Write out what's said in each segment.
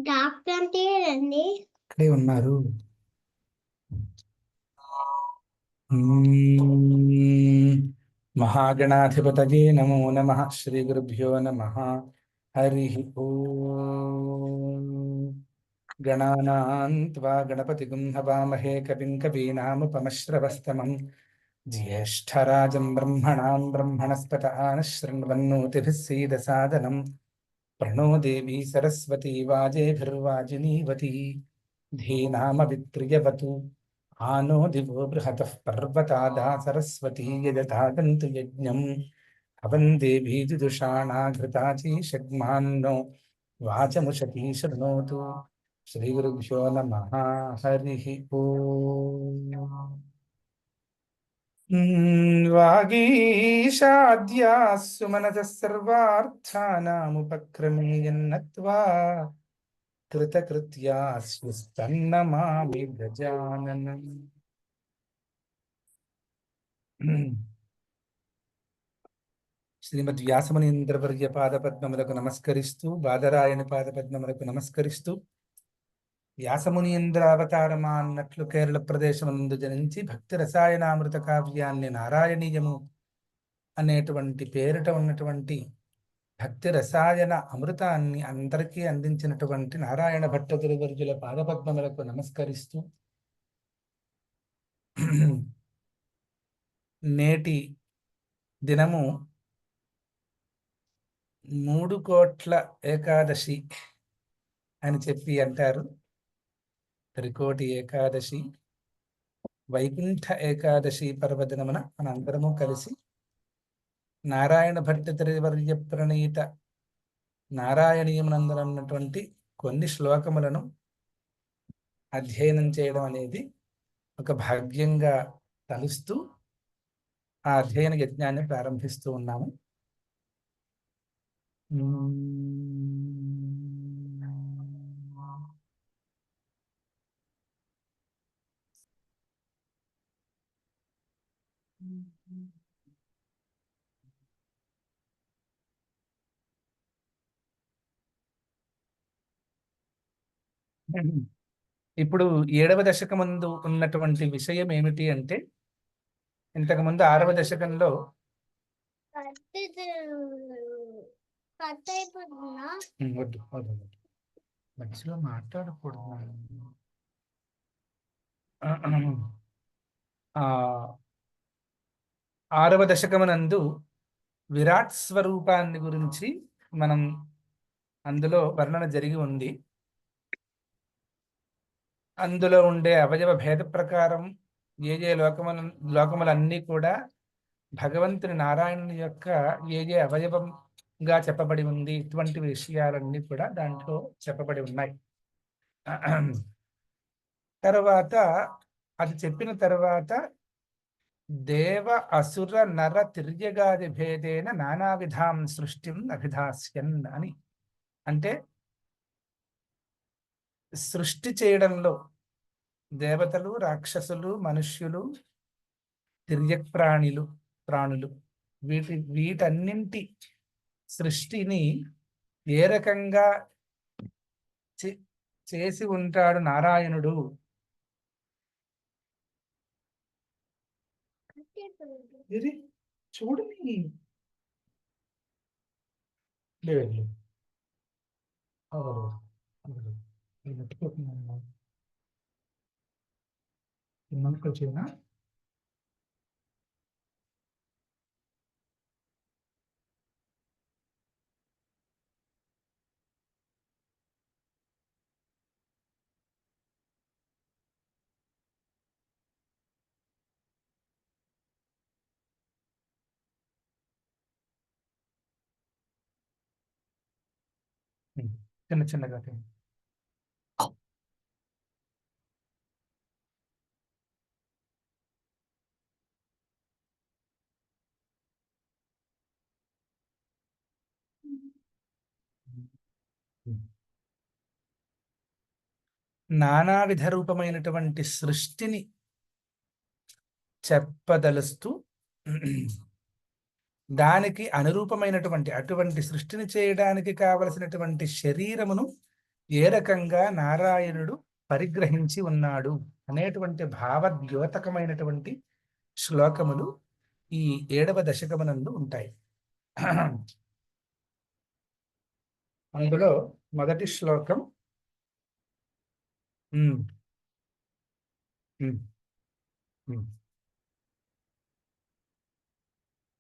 Doctor అంటే ఏంటండి? ఇక్కడే ఉన్నారు. మహాగణాధిపతయే నమో నమః. శ్రీ గురుభ్యో నమః. హరి ఓం. గణానాం త్వా గణపతిగుం హవామహే కవిం కవీనాముపమశ్రవస్తమం జ్యేష్ఠరాజం బ్రహ్మణాం బ్రహ్మణస్పత ఆనశృణ్వన్నోతిభిः सीदसादनं प्रणो देवी सरस्वती वाजेभिर्वाजिनीवती धीनामवित्र्यवतु आनो दिवो बृहतः पर्वतादा सरस्वती यजतादन्तु यज्ञं हवन् देवी जुदुषाणाघृताचीषग्मान्नो वाचमुषती शृणोतु. श्रीगुरुभ्यो नमः. हरिः ओम्. वागीशाद्याः सुमनसः सर्वार्थानामुपक्रमे यन्नत्वा कृतकृत्यास्युस्तन्नमामि गजाननम्. శ్రీమద్ వ్యాసమునీంద్రవర్య పాదపద్మములకు నమస్కరిస్తూ, బాదరాయణ పాదపద్మములకు నమస్కరిస్తూ, వ్యాసమునీంద్రావతారమా అన్నట్లు కేరళ ప్రదేశమునందు జనించి భక్తి రసాయనామృత కావ్యాన్ని నారాయణీయము అనేటువంటి పేరిట ఉన్నటువంటి భక్తి రసాయన అమృతాన్ని అందరికీ అందించినటువంటి నారాయణ భట్టతిరువర్యుల పాదపద్మములకు నమస్కరిస్తూ, నేటి దినము 3 కోట్ల ఏకాదశి అని చెప్పి అంటారు. త్రికోటి ఏకాదశి, వైకుంఠ ఏకాదశి పర్వదినమున మనందరము కలిసి నారాయణ భట్టతిరువర్య ప్రణీత నారాయణీయమునందున్నటువంటి కొన్ని శ్లోకములను అధ్యయనం చేయడం అనేది ఒక భాగ్యంగా తలుస్తూ ఆ అధ్యయన యజ్ఞాన్ని ప్రారంభిస్తూ ఉన్నాము. ఇప్పుడు 7వ దశకమందు ఉన్నటువంటి విషయం ఏమిటి అంటే, ఇంతకుముందు 6వ దశకంలో వద్దు మధ్యలో మాట్లాడకూడదు. 6వ దశకమునందు విరాట్ స్వరూపాన్ని గురించి మనం అందులో వర్ణన జరిగి ఉంది. అందులో ఉండే అవయవ భేద ప్రకారం ఏ లోకములన్నీ కూడా భగవంతుని నారాయణుని యొక్క ఏ అవయవంగా చెప్పబడి ఉంది, ఇటువంటి విషయాలన్నీ కూడా దాంట్లో చెప్పబడి ఉన్నాయి. తర్వాత అది చెప్పిన తర్వాత దేవ అసుర నర తిర్యగాది భేదేన నానావిధాం సృష్టిం అభిధాస్యన్ అని, అంటే సృష్టి చేయడంలో దేవతలు, రాక్షసులు, మనుష్యులు, తిర్యక్ ప్రాణులు వీటన్నింటి సృష్టిని ఏ రకంగా చేసి ఉంటాడు నారాయణుడు చూడని లేదు. వచ్చినా చిన్నగా నానావిధ రూపమైనటువంటి సృష్టిని చెప్పదలుస్తూ దానికి అనురూపమైనటువంటి అటువంటి సృష్టిని చేయడానికి కావలసినటువంటి శరీరమును ఏ రకంగా నారాయణుడు పరిగ్రహించి ఉన్నాడు అనేటువంటి భావద్యోతకమైనటువంటి శ్లోకములు ఈ 7వ దశకమునందు ఉంటాయి. అందులో మొదటి శ్లోకం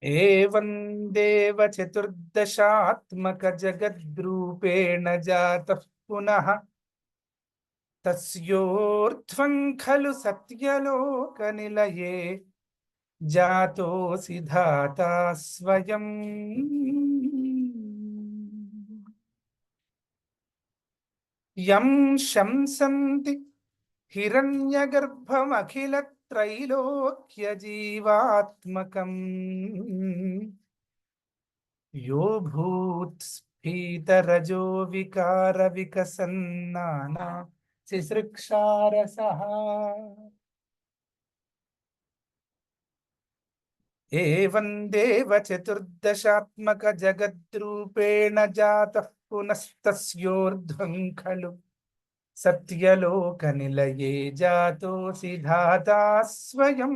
ఏవం దేవ చతుర్దశాత్మక జగద్రూపేణ జాతః పునః తస్యోర్ధ్వం ఖలు సత్యలోక నిలయే జాతోసి ధాతా స్వయం. యం శంసంతి హిరణ్యగర్భమఖిలత్రైలోక్యజీవాత్మకం యో భూత్స్ఫీతరజో వికార వికసన్నానా శిశ్రుక్షారసః. ఏవం దేవ చతుర్దశాత్మక జగద్రూపేణ జాతః పునస్తస్యోర్ధ్వం ఖలు సత్యలోక నిలయే జాతోసి ధాతా స్వయం.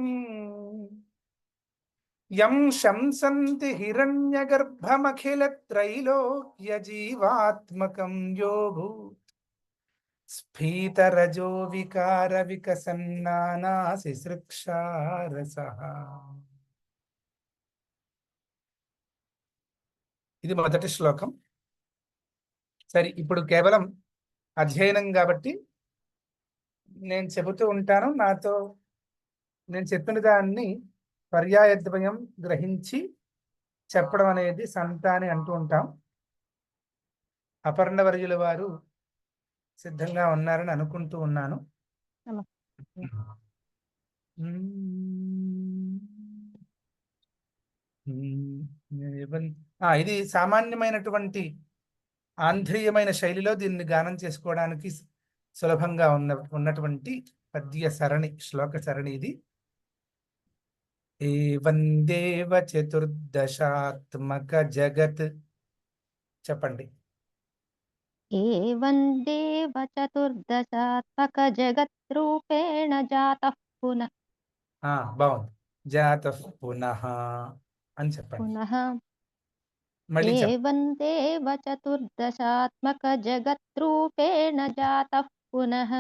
యం శంసంతి హిరణ్యగర్భమఖిలత్రైలోక్యజీవాత్మకం యో భూత్ స్ఫీతరజో వికార వికసన్నానా శిశ్రుక్షారసః. ఇది మొదటి శ్లోకం. సరే, ఇప్పుడు కేవలం అధ్యయనం కాబట్టి నేను చెబుతూ ఉంటాను. నాతో నేను చెప్పిన దాన్ని పర్యాయద్వయం గ్రహించి చెప్పడం అనేది సంత అని అంటూ ఉంటాం. అపర్ణవర్యుల వారు సిద్ధంగా ఉన్నారని అనుకుంటూ ఉన్నాను. ఇది సామాన్యమైనటువంటి ఆంధ్రీయమైన శైలిలో దీన్ని గానం చేసుకోవడానికి సులభంగా ఉన్నటువంటి పద్య సరణి, శ్లోక సరణి ఇది. ఏవం దేవ చతుర్దశాత్మక జగత్. చెప్పండి. ఏవం దేవ చతుర్దశాత్మక జగద్రూపేణ జాతః పునః. బాగుంది. జాతః పునః అని చెప్పండి. పునః. మళ్ళీ ఏవం దేవ చతుర్దశాత్మక జగద్రూపేణ జాతః పునః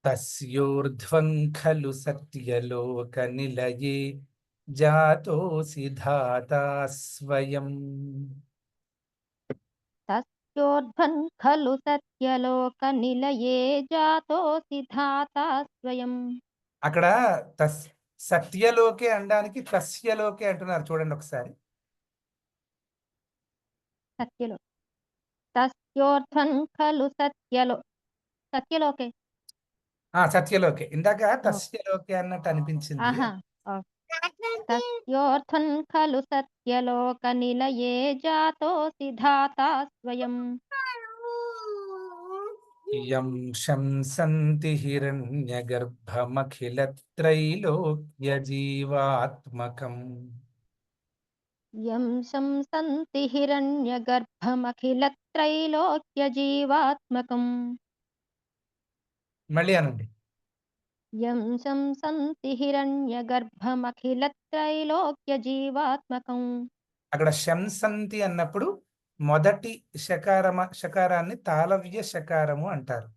తస్యోర్ధ్వం ఖలు సత్యలోక నిలయే జాతోసి ధాతా స్వయం. తస్యోర్ధ్వం ఖలు సత్యలోక నిలయే జాతోసి ధాతా స్వయం. అక్కడ సత్యలోకే అనడానికి తస్యలోకే అంటున్నారు. చూడండి ఒకసారి. సత్యలో తస్యోర్ధ్వం ఖలు సత్యలోకే. సత్యలోకే. ఇందాక తస్యలోకే అన్నట్టు అనిపించింది. తస్యోర్ధ్వం ఖలు సత్యలోక నిలయే జాతోసి ధాతా స్వయం. యం శంసంతి హిరణ్యగర్భమఖిలత్రైలోక్యజీవాత్మకం. యం శంసంతి హిరణ్యగర్భమఖిలత్రైలోక్యజీవాత్మకం. మళ్ళీ అనండి. యం శంసంతి హిరణ్యగర్భమఖిలత్రైలోక్యజీవాత్మకం. అక్కడ శంసంతి అన్నప్పుడు మొదటి శకారాన్ని తాళవ్య శకారము అంటారు.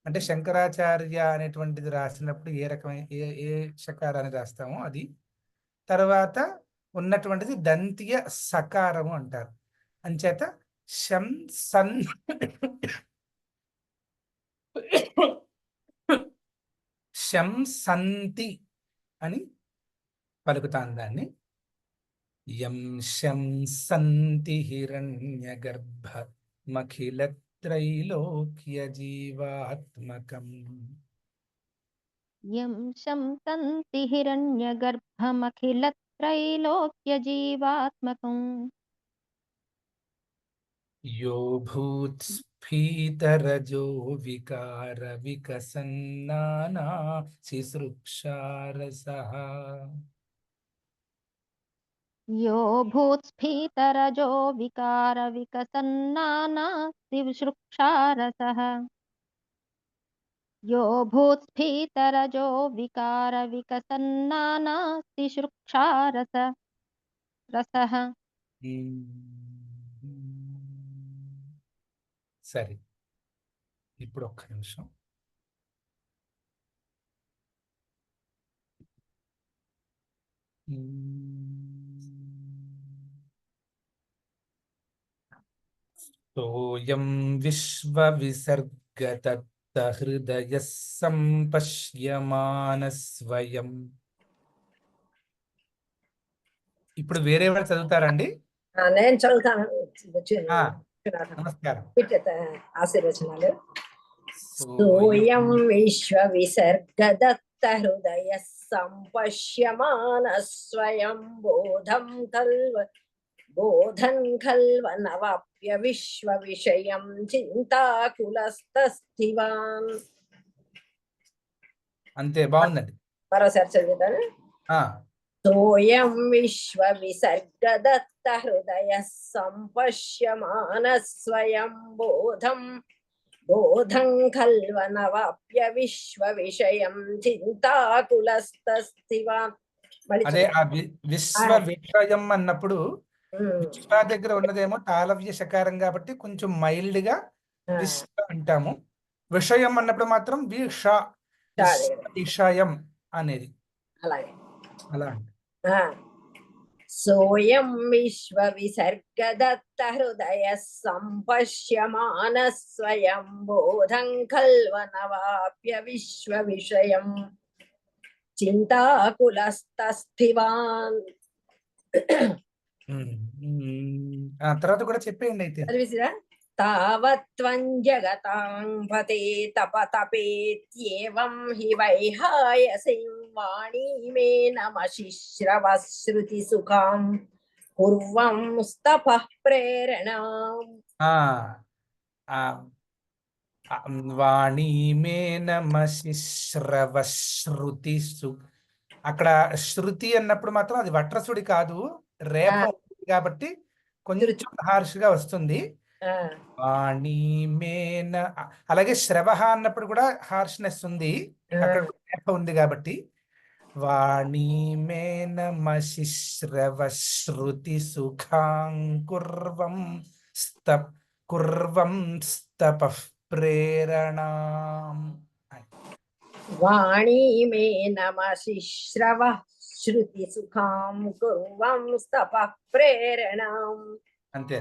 అంటే శంకరాచార్య అనేటువంటిది రాసినప్పుడు ఏ రకమైన ఏ శకారాన్ని రాస్తామో అది, తర్వాత ఉన్నటువంటిది దంత్య సకారము అంటారు. అంచేత శంసంతి అని పలుకుతాను దాన్ని. యం శంసంతి హిరణ్యగర్భమఖిలత్రైలోక్యజీవాత్మకం. యం శంసంతి హిరణ్యగర్భమఖిలత్రైలోక్యజీవాత్మకం. యో భూత్స్ఫీతరజో వికార వికసన్నానా శిశ్రుక్షారసః. यो भूत्स्फीतरजो विकारविकसन्नानास्ति सृक्षारसः यो भूत्स्फीतरजो विकारविकसन्नानास्ति सृक्षारसः సరే, ఇప్పుడు ఒక్క నిమిషం. సోయం విశ్వవిసర్గతత్త హృదయః సంపశ్యమాన స్వయం. ఇప్పుడు వేరే వాళ్ళు చదువుతారండి? నేను చదువుతాను. నమస్కారం. ఆశీర్వచనాలు. సోయం విశ్వ విసర్గదత్త హృదయ సంపశ్యమాన స్వయం బోధన్ ఖల్వనవాప్య విశ్వ విషయం చింతాకులస్తస్థివాన్. అంతే, బాగుందండి. మరోసారి చదువుతాను. సోయం విశ్వ విసర్గదత్త హృదయ సంపశ్యమాన స్వయం బోధం ఖల్వనవాప్య విశ్వ విషయం చింతాకులస్తస్థివాన్. అదే ఆ విశ్వ విషయం అన్నప్పుడు విశ్వ దగ్గర ఉన్నదేమో తాళవ్య శకారం కాబట్టి కొంచెం మైల్డ్ గా విశ్వ అంటాము. విషయం అన్నప్పుడు మాత్రం విషయం అనేది అలాగే అలా. సోయం విశ్వ విసర్గదత్త హృదయ సంపశ్యమాన స్వయం బోధం ఖల్వనవాప్య విశ్వ విషయం చింతాకులస్తస్థివాన్. తర్వాత కూడా చెప్పేయండి అయితే. తావత్వం జగతాం పతే తపతపేత్యేవం హి వైహాయసిం వాణీ మే నమశిశ్రవశ్రుతి సుఖాం కుర్వం స్తపః ప్రేరణాం. వాణీ మే నమశిశ్రవశ్రుతి అక్కడ శృతి అన్నప్పుడు మాత్రం అది వట్రసుడి కాదు, రేప కాబట్టి కొంచెం హార్ష్ గా వస్తుంది. వాణీ మేన, అలాగే శ్రవ అన్నప్పుడు కూడా హార్ష్నెస్ ఉంది, అక్కడ రేప ఉంది కాబట్టి. వాణీ మే నమశిశ్రవశ్రుతి సుఖాం కుర్వం స్తపః ప్రేరణాం. వాణీ మే నమశిశ్రవః శ్రుతి సుఖాం కుర్వం స్తపః ప్రేరణాం. అంతే.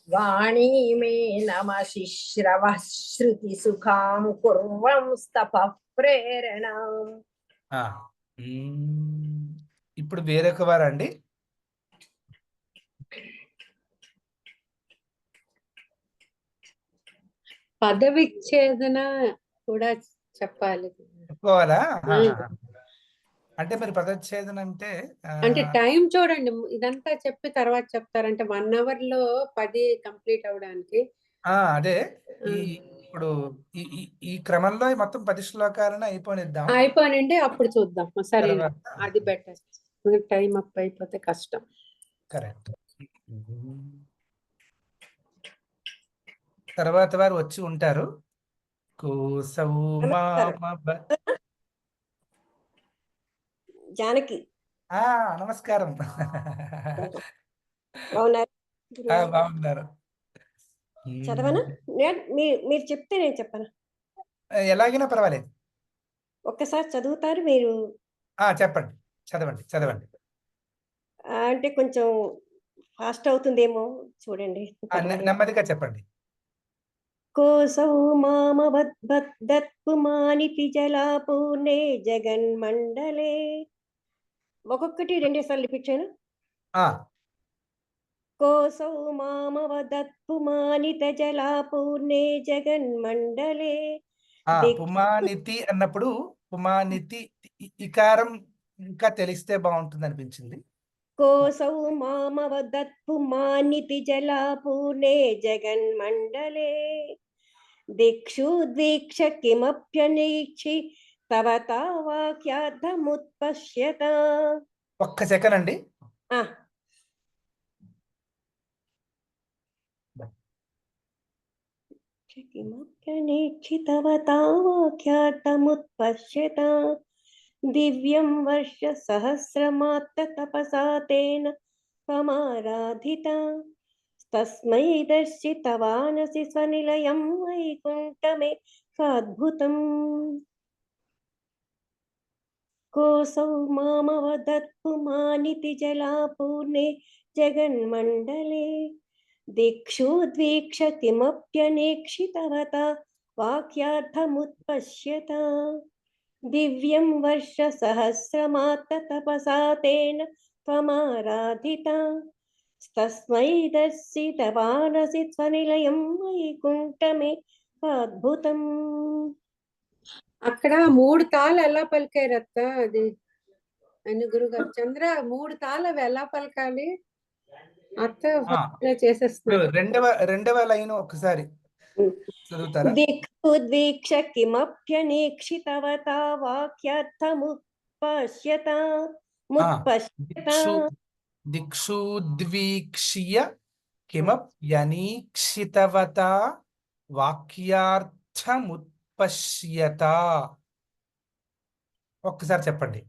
వాణీ మే నమశిశ్రవః శ్రుతి సుఖాం కుర్వం స్తపః ప్రేరణాం. ఇప్పుడు వేరొక వారండి. పదవిచ్ఛేదన కూడా చెప్పాలి. చెప్పుకోవాలా? అంటే మరి పదచ్ఛేదన అంటే టైం చూడండి, ఇదంతా చెప్పి తర్వాత చెప్తారంటే 1 hour లో 10 కంప్లీట్ అవడానికి. అదే ఇప్పుడు ఈ క్రమంలో మొత్తం 10 శ్లోకాలను అయిపోయినండి, అప్పుడు చూద్దాం. సరే, అది బెటర్. టైం అప్ అయిపోతే కష్టం. కరెక్ట్. తర్వాత వారు వచ్చి ఉంటారు. జానకి, నమస్కారం. బాగున్నారు. చదవనా? మీరు చెప్తే నేను చెప్పనా? ఎలాగైనా పర్వాలేదు. ఒక్కసారి చదువుతారు మీరు? చెప్పండి, చదవండి. అంటే కొంచెం ఫాస్ట్ అవుతుందేమో చూడండి. నెమ్మదిగా చెప్పండి. కోసౌ మామవద్భద్దత్పుమానితి జలాపూర్ణే జగన్మండలే. ఒక్కొక్కటి 2 సార్లు రిపీట్ చేయను. కోసౌ మామవదత్పుమానిత జలాపూర్ణే జగన్మండలే. పుమానితి అన్నప్పుడు పుమానితి ఇకారం ఇంకా తెలిస్తే బాగుంటుంది అనిపించింది. కోసౌ మామవదత్పుమానితి జలాపూర్ణే జగన్మండలే. దిక్షు ద్వీక్ష కిమప్యనీక్షి తవ తావాక్యార్థముత్పశ్యత. ఒక్క సెకండ్ అండి. ఆ, किमप्यनेक्षितवता वाक्यार्थमुत्पश्यत दिव्यं वर्षसहस्रमात्ततपसा तेन त्वमाराधिता तस्मै दर्शितवानसि स्वनिलयं वैकुण्ठमेकाद्भुतम् कोऽसौ मामवदत्पुमानिति जलापूर्णे जगन्मण्डले दिक्षु द्वीक्ष किमप्यनेक्षितवता वाक्यार्थमुत्पश्यत दिव्यं वर्षसहस्रमात्ततपसा तेन त्वमाराधिता तस्मै दर्शितवानसि स्वनिलयं वैकुण्ठमेकाद्भुतम् అక్కడ 3 తాళ్ళు ఎలా పలికారు అత్త? అది అని గురుగారు చంద్ర 3 తాళ్ళు అవి ఎలా పలకాలి అత్త? ఆ, ఇలా చేసేస్తున్నారు. రెండవ లైన్ ఒకసారి చదువుతారా? दिक्सुद्वीक्ष किमप्यनेक्षितवता वाक्यार्थमुत्पश्यत मुत्पश्यत దిక్షుద్వీక్ష్య కిమప్యనీక్షితవతా వాక్యార్థముత్పశ్యత. ఒక్కసారి చెప్పండి.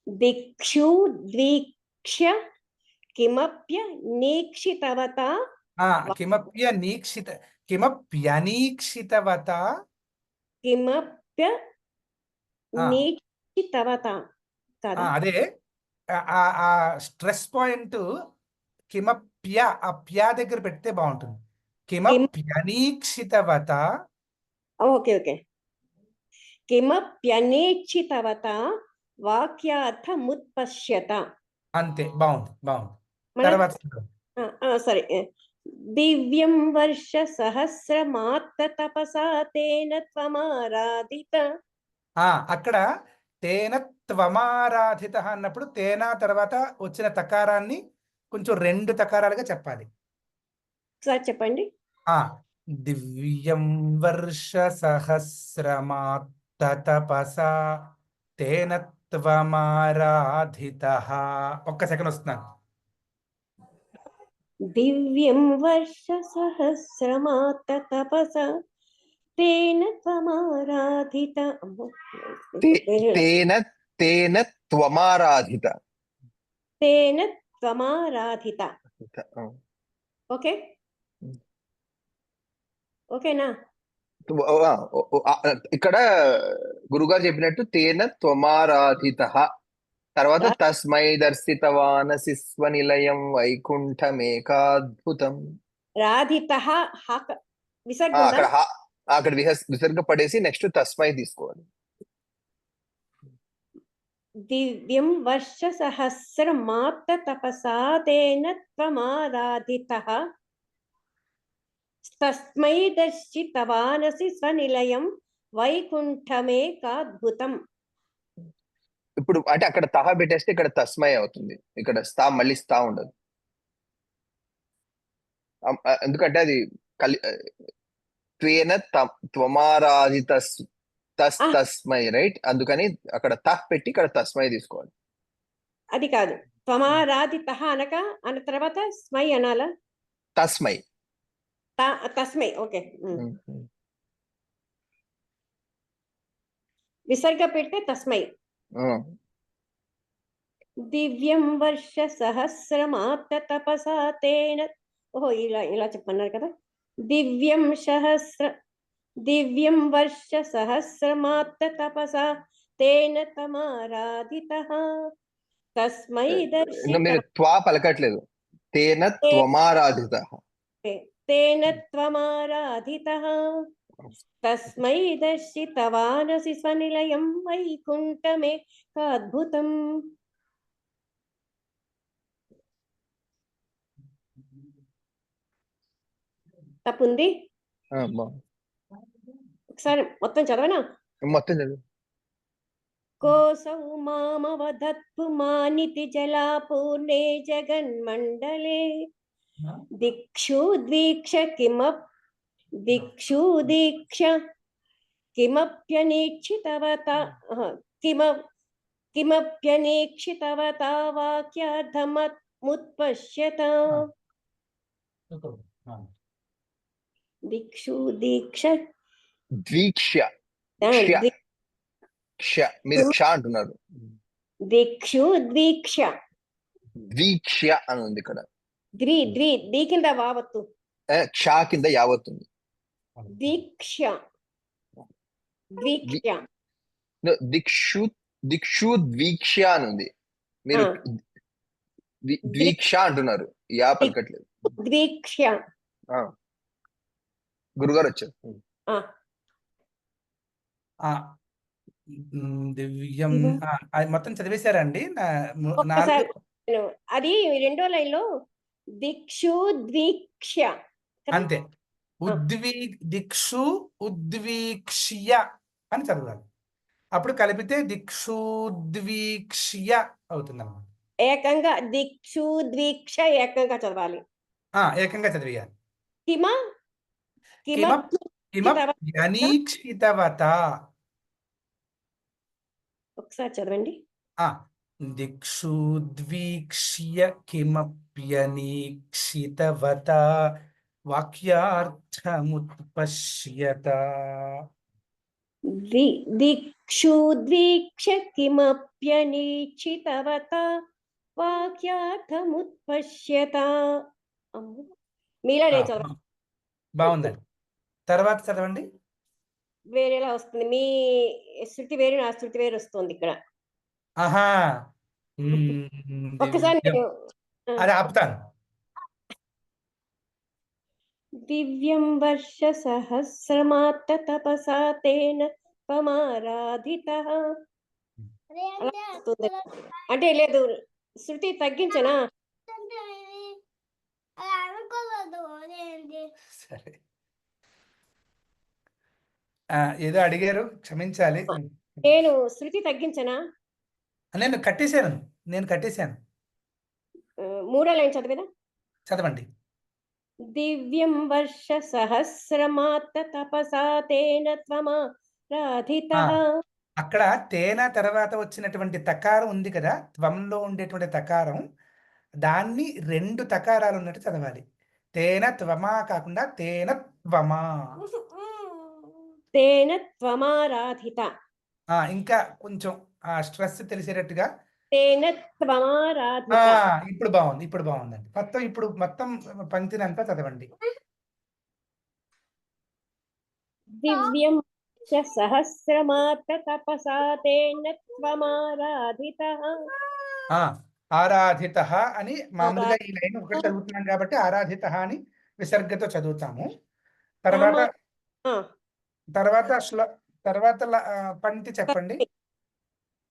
दिक्षु द्वीक्ष्य किमप्यनेक्षितवता కిమప్యనీక్షితవతా किमप्यनेक्षितवता కదా? అదే ఆ స్ట్రెస్ పాయింట్ కిమప్య, ఆ ప్యా దగ్గర పెడితే బాగుంటుంది. కిమప్యనీక్షితవత. Okay okay. కిమప్యనేక్షితవత వాక్యార్థముత్పశ్యత. అంతే, బాగుంది బాగుంది. తర్వాత సరే. దివ్యం వర్ష సహస్రమాత్త తపసా తేన త్వమారాధిత. అక్కడ తేన త్వమారాధిత అన్నప్పుడు తేన తర్వాత వచ్చిన తకారాన్ని కొంచెం 2 తకారాలుగా చెప్పాలి. సార్ చెప్పండి. దివ్యం వర్ష సహస్రమాత్త తపసా తేన త్వమారాధిత. ఒక్క సెకండ్ వస్తున్నాను. దివ్యం వర్ష సహస్రమాత్త తపసా తేన త్వమారాధిత. తేన త్వమారాధిత. తేన త్వమారాధిత. ఓకే ఓకేనా? ఇక్కడ గురుగారు చెప్పినట్టు తేన త్వమారాధిత తర్వాత తస్మై దర్శితవానసి స్వనిలయం వైకుంఠమేకాద్భుతం. రాధిత అక్కడ విసర్గ పడేసి నెక్స్ట్ తస్మై తీసుకోవాలి. దివ్యం వర్ష సహస్రమాత్త తపసా తేన త్వమారాధితః తస్మై దర్శితవానసి స్వనిలయం వైకుంఠమేకాద్భుతం. ఇప్పుడు అంటే అక్కడ తహ పెట్టేస్తే ఇక్కడ తస్మై అవుతుంది, ఇక్కడ స్థా మళ్ళీ స్థా ఉండదు. ఎందుకంటే అది త్వేన త్వమారాధిత తస్మై రైట్, అందుకని అక్కడ తహ్ పెట్టి ఇక్కడ తస్మై తీసుకోవాలి. అది కాదు, త్వమారాధిత అనక అన్న తర్వాత స్మై అనాలా? తస్మై. తస్మై ఓకే. విసర్గ పెడితే తస్మై. దివ్యం వర్ష సహస్రమాత్త తపసా తేన. ఓహో ఇలా చెప్పన్నారు కదా. దివ్యం వర్ష సహస్రమాత్త తపసా తేన తమారాధితః తస్మై మీరు త్వా పలకట్లేదు. తేన త్వమారాధితః. తేన త్వమారాధితః తస్మై దర్శితవానసి స్వనిలయం వైకుంఠమేకాద్భుతం. తప్పుంది. ఒకసారి మొత్తం చదవనా? మొత్తం చదువు. కోసౌ మామవదత్పుమానితి జలాపూర్ణే జగన్మండలే దిక్షు ద్వీక్ష కిమప్యనీక్షితవత కిమప్యనేక్షితవతా వాక్యార్థముత్పశ్యత దిక్షు దీక్ష ద్వీక్ష్య ది- క్ష మీరు క్ష అంటున్నారు. దిక్షు ద్వీక్ష ద్వీక్ష్య అని ఉంది ఇక్కడ. ది కింద వావత్తు క్ష కింద యావత్తుంది. దీక్ష ద్వీక్ష దిక్షు ద్వీక్ష్య అని ఉంది. మీరు ద్వీక్ష అంటున్నారు, యా పలకట్లేదు. ద్వీక్ష గురుగారు వచ్చారు. దివ్యం అది మొత్తం చదివేశారండి. ఒక్కసారి అది రెండో లైన్ లో దిక్షు ద్వీక్ష అంతే. దిక్షు ఉద్వీక్ష్య అని చదవాలి. అప్పుడు కలిపితే దిక్షుద్వీక్ష్య అవుతుంది అన్నమాట. ఏకంగా దిక్షు ద్వీక్ష ఏకంగా చదవాలి. ఏకంగా చదివేయాలి. కిమ కిమప్యనీక్షితవత. ఒకసారి చదవండి. దిక్షుద్వీక్ష్య కిమప్యనీక్షితవత వాక్యార్థముత్పశ్యత. దిక్షు ద్వీక్ష కిమప్యనీక్షితవత వాక్యార్థముత్పశ్యత. మీలా నేను చదవండి. బాగుందండి. తర్వాత చదవండి. వేరేలా వస్తుంది. మీ శృతి వేరు, నా శృతి వేరు వస్తుంది ఇక్కడ. ఒక్కసారి అది ఆపుతాను. దివ్యం వర్ష సహస్రమాత్త తపసా తేన త్వమారాధితః. అంటే లేదు, శృతి తగ్గించనా? సరే, ఏదో అడిగారు, క్షమించాలి. నేను శృతి తగ్గించనా? నేను కట్టేశాను. మూడో లైన్ చదివేదా? చదవండి. దివ్యం వర్ష సహస్రమాత్త తపసా తేన త్వమారాధితః. అక్కడ తేన తర్వాత వచ్చినటువంటి తకారం ఉంది కదా, త్వంలో ఉండేటువంటి తకారం, దాన్ని రెండు తకారాలు ఉన్నట్టు చదవాలి. తేన త్వమా కాకుండా తేన త్వమా. తేన త్వమారాధిత. ఇంకా కొంచెం స్ట్రెస్ తెలిసేటట్టుగా తేన త్వమారాధిత. ఇప్పుడు బాగుందండి. మొత్తం పంక్తిని అంతా చదవండి. దివ్యం సహస్రమాత్ర తపసా తేన త్వమారాధితః. ఆరాధిత అని మామూలుగా ఈ లైన్ ఒకటి చదువుతున్నాం కాబట్టి ఆరాధిత అని విసర్గతో చదువుతాము. తర్వాత పంక్తి చెప్పండి.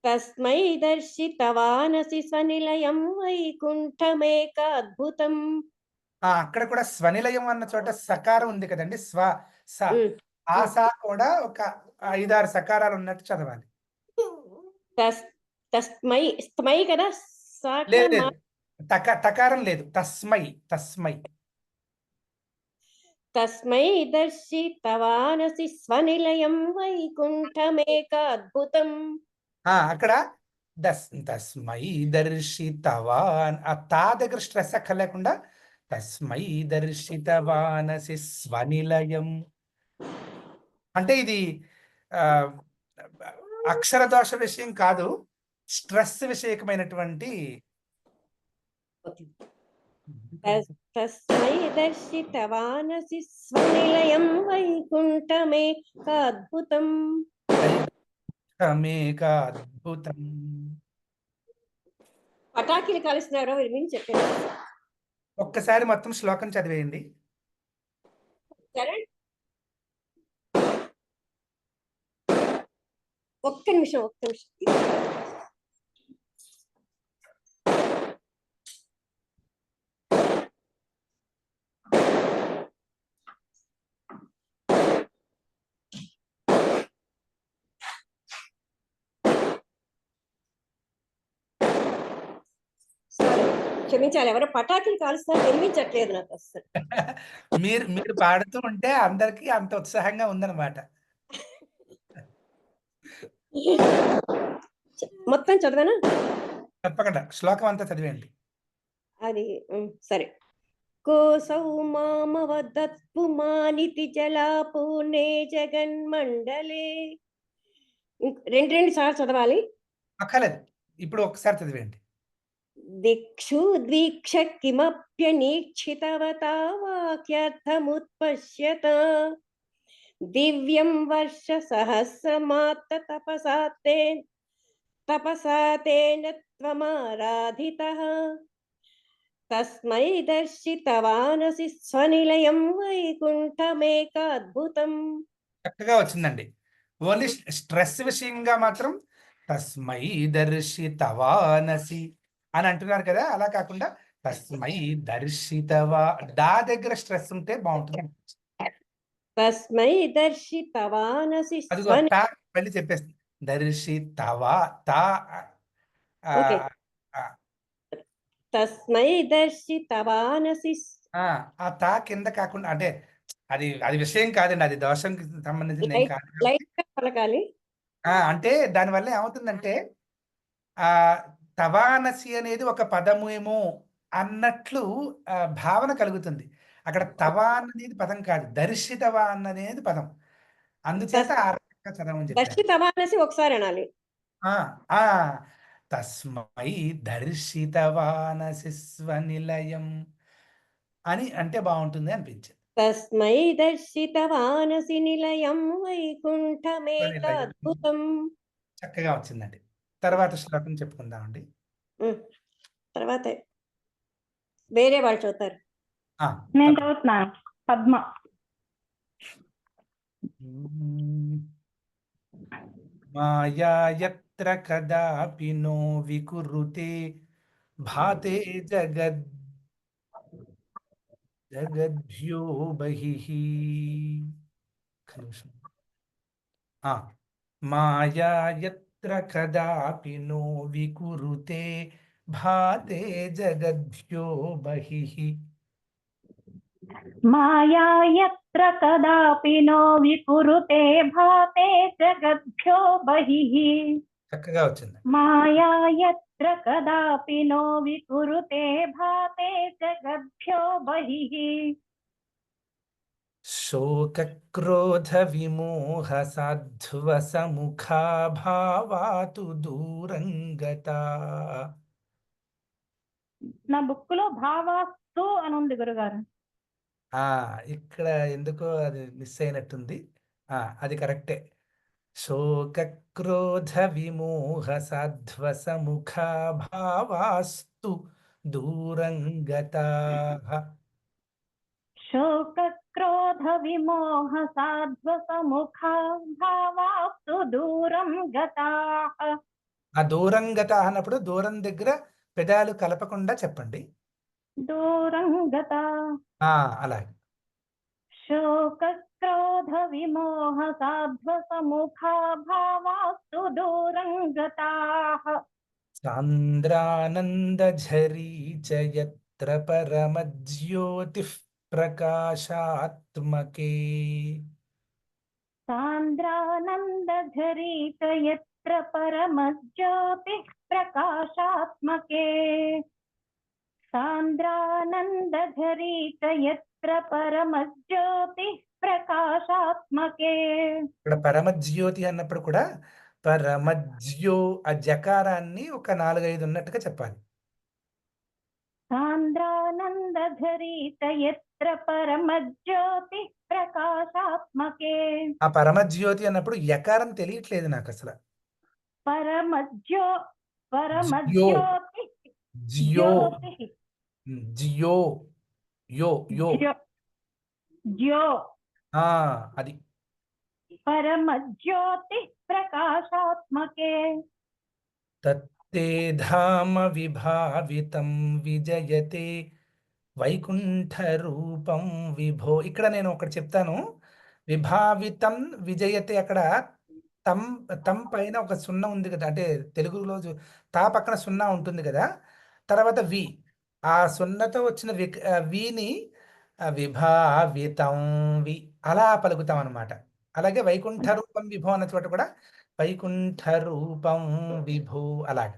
తస్మై దర్శితవానసి స్వనిలయం వైకుంఠమేక అద్భుతం. అక్కడ కూడా స్వనిలయం అన్న చోట సకారం ఉంది కదండి, ఆ సా కూడా ఒక 5-6 సకారాలు ఉన్నట్టు చదవాలి. తస్మై స్తమై కదా, లేదు తకారం లేదు. తస్మై తస్మై దర్శితవానసి స్వనిలయం వైకుంఠమేక అద్భుతం. అక్కడ తస్మై దర్శితవాన్, ఆ తా దగ్గర స్ట్రెస్ అక్కర్లేకుండా తస్మై దర్శితవానసి స్వనిలయం అంటే ఇది అక్షర దోష విషయం కాదు, స్ట్రెస్ విషయకమైనటువంటి. తస్మై దర్శితవానసి స్వనిలయం వైకుంఠమేక అద్భుతం. అద్భుతం. పటాకీలు కాలుస్తున్నారో మీరు చెప్పండి. ఒక్కసారి మొత్తం శ్లోకం చదివేయండి. ఒక్క నిమిషం. క్షమించాలి, ఎవరో పటాకీలు కాలుస్తారు, వినిపించట్లేదు నాకు అసలు. మీరు పాడుతూ ఉంటే అందరికి అంత ఉత్సాహంగా ఉందన్నమాట. మొత్తం చదవనా? తప్పకుండా శ్లోకం అంతా చదివేయండి. అది సరే. కోసౌ మామవదత్పుమానితి జలాపూర్ణే జగన్మండలే. రెండు సార్లు చదవాలి. అక్కర్లేదు, ఇప్పుడు ఒకసారి చదివేయండి. దిక్షు ద్వీక్ష కిమప్యనీక్షితవతా వాక్యార్థముత్పశ్యత దివ్యం వర్ష సహస్రమాత్త తపసా తేన త్వమారాధితః తస్మై దర్శితవానసి స్వనిలయం వైకుంఠమేకాద్భుతం. చక్కగా వచ్చిందండి. ఓన్లీ స్ట్రెస్ విషయంగా మాత్రం తస్మై దర్శితవానసి అని అంటున్నారు కదా, అలా కాకుండా తస్మై దర్శితవా డా దగ్గర స్ట్రెస్ ఉంటే బాగుంటుంది. తస్మై దర్శితవానసి అదిగో తా మళ్ళీ చెప్పేస్తుంది. దర్శితవా తా ఓకే. తస్మై దర్శితవానసి ఆ తా కింద కాకుండా, అంటే అది అది విషయం కాదండి, అది దోషంకి సంబంధించింది ఏం కాదు. లైట్ గా పలకాలి. అంటే దానివల్ల ఏమవుతుందంటే ఆ తవానసి అనేది ఒక పదమేమో అన్నట్లు భావన కలుగుతుంది. అక్కడ తవాన్ అనేది పదం కాదు, దర్శితవాన్ అనేది పదం. అందుచేత ఆ రకంగా చదవమని చెప్పారు. దర్శితవానసి ఒకసారి అనాలి. ఆ ఆ తస్మై దర్శితవానసి స్వనిలయం అని అంటే బాగుంటుంది అనిపించింది. తస్మై దర్శితవానసి నిలయం వైకుంఠమేకాద్భుతం. చక్కగా వచ్చిందండి. తర్వాత శ్లోకం చెప్పుకుందామండి. తర్వాత వేరే వాళ్ళు చదువుతారు. నేను చదువుతున్నాను. పద్మ. మాయా యత్ర కదాపి నో వికురుతే భాతే జగద్భ్యో బహిః. మాయా యత్ర కదాపి నో వికురుతే భాతే జగద్భ్యో బహిః. మాయా యత్ర కదాపి నో వికురుతే భాతే జగద్భ్యో బహిః. చక్కగా వచ్చింది. మాయా యత్ర కదాపి నో వికురుతే భాతే జగద్భ్యో బహిః. శోకక్రోధ విమోహ సాధ్వసముఖా భావాతు దూరంగతా. నా బుక్ లో భావాస్తు అని ఉంది గురుగారు. ఇక్కడ ఎందుకో అది మిస్ అయినట్టుంది. అది కరెక్టే. శోకక్రోధ విమోహ సాధ్వసముఖా భావాస్తు దూరంగతాః. శోకక్రోధ విమోహ సాధ్వసముఖా భావాస్తు దూరం గతాః. ఆ దూరంగతాః అన్నప్పుడు దూరం దగ్గర పెదాలు కలపకుండా చెప్పండి. దూరం గతా. అలాగే. శోకక్రోధ విమోహ సాధ్వసముఖా భావాస్తు దూరం గతాః. సాంద్రానందఝరీ చ యత్ర పరమజ్యోతిః ప్రకాశాత్మకే. సాంద్రానందఝరీ చ యత్ర పరమజ్యోతిః ప్రకాశాత్మకే. సాంద్రానందఝరీ చ యత్ర పరమజ్యోతిః ప్రకాశాత్మకే. ఇక్కడ పరమజ్యోతి అన్నప్పుడు కూడా పరమజ్యో ఆ జకారాన్ని ఒక 4-5 ఉన్నట్టుగా చెప్పాలి. సాంద్రానందఝరీ చ యత్ర పరమజ్యోతిః ప్రకాశాత్మకే. ఆ పరమజ్యోతి అన్నప్పుడు యకారం తెలియట్లేదు నాకు అసలు. పరమజ్యోతి జియో జియో యో యో జ్యో అది పరమజ్యోతి ప్రకాశాత్మకే. తత్తే ధామ విభావితం విజయతే వైకుంఠ రూపం విభో. ఇక్కడ నేను ఒకటి చెప్తాను. విభావితం విజయతే, అక్కడ తం పైన ఒక సున్నా ఉంది కదా, అంటే తెలుగులో తా పక్కన సున్నా ఉంటుంది కదా, తర్వాత వి, ఆ సున్నతో వచ్చిన విని విభావితం వి అలా పలుకుతాం అనమాట. అలాగే వైకుంఠ రూపం విభో అన్న చోట కూడా వైకుంఠ రూపం విభో అలాగ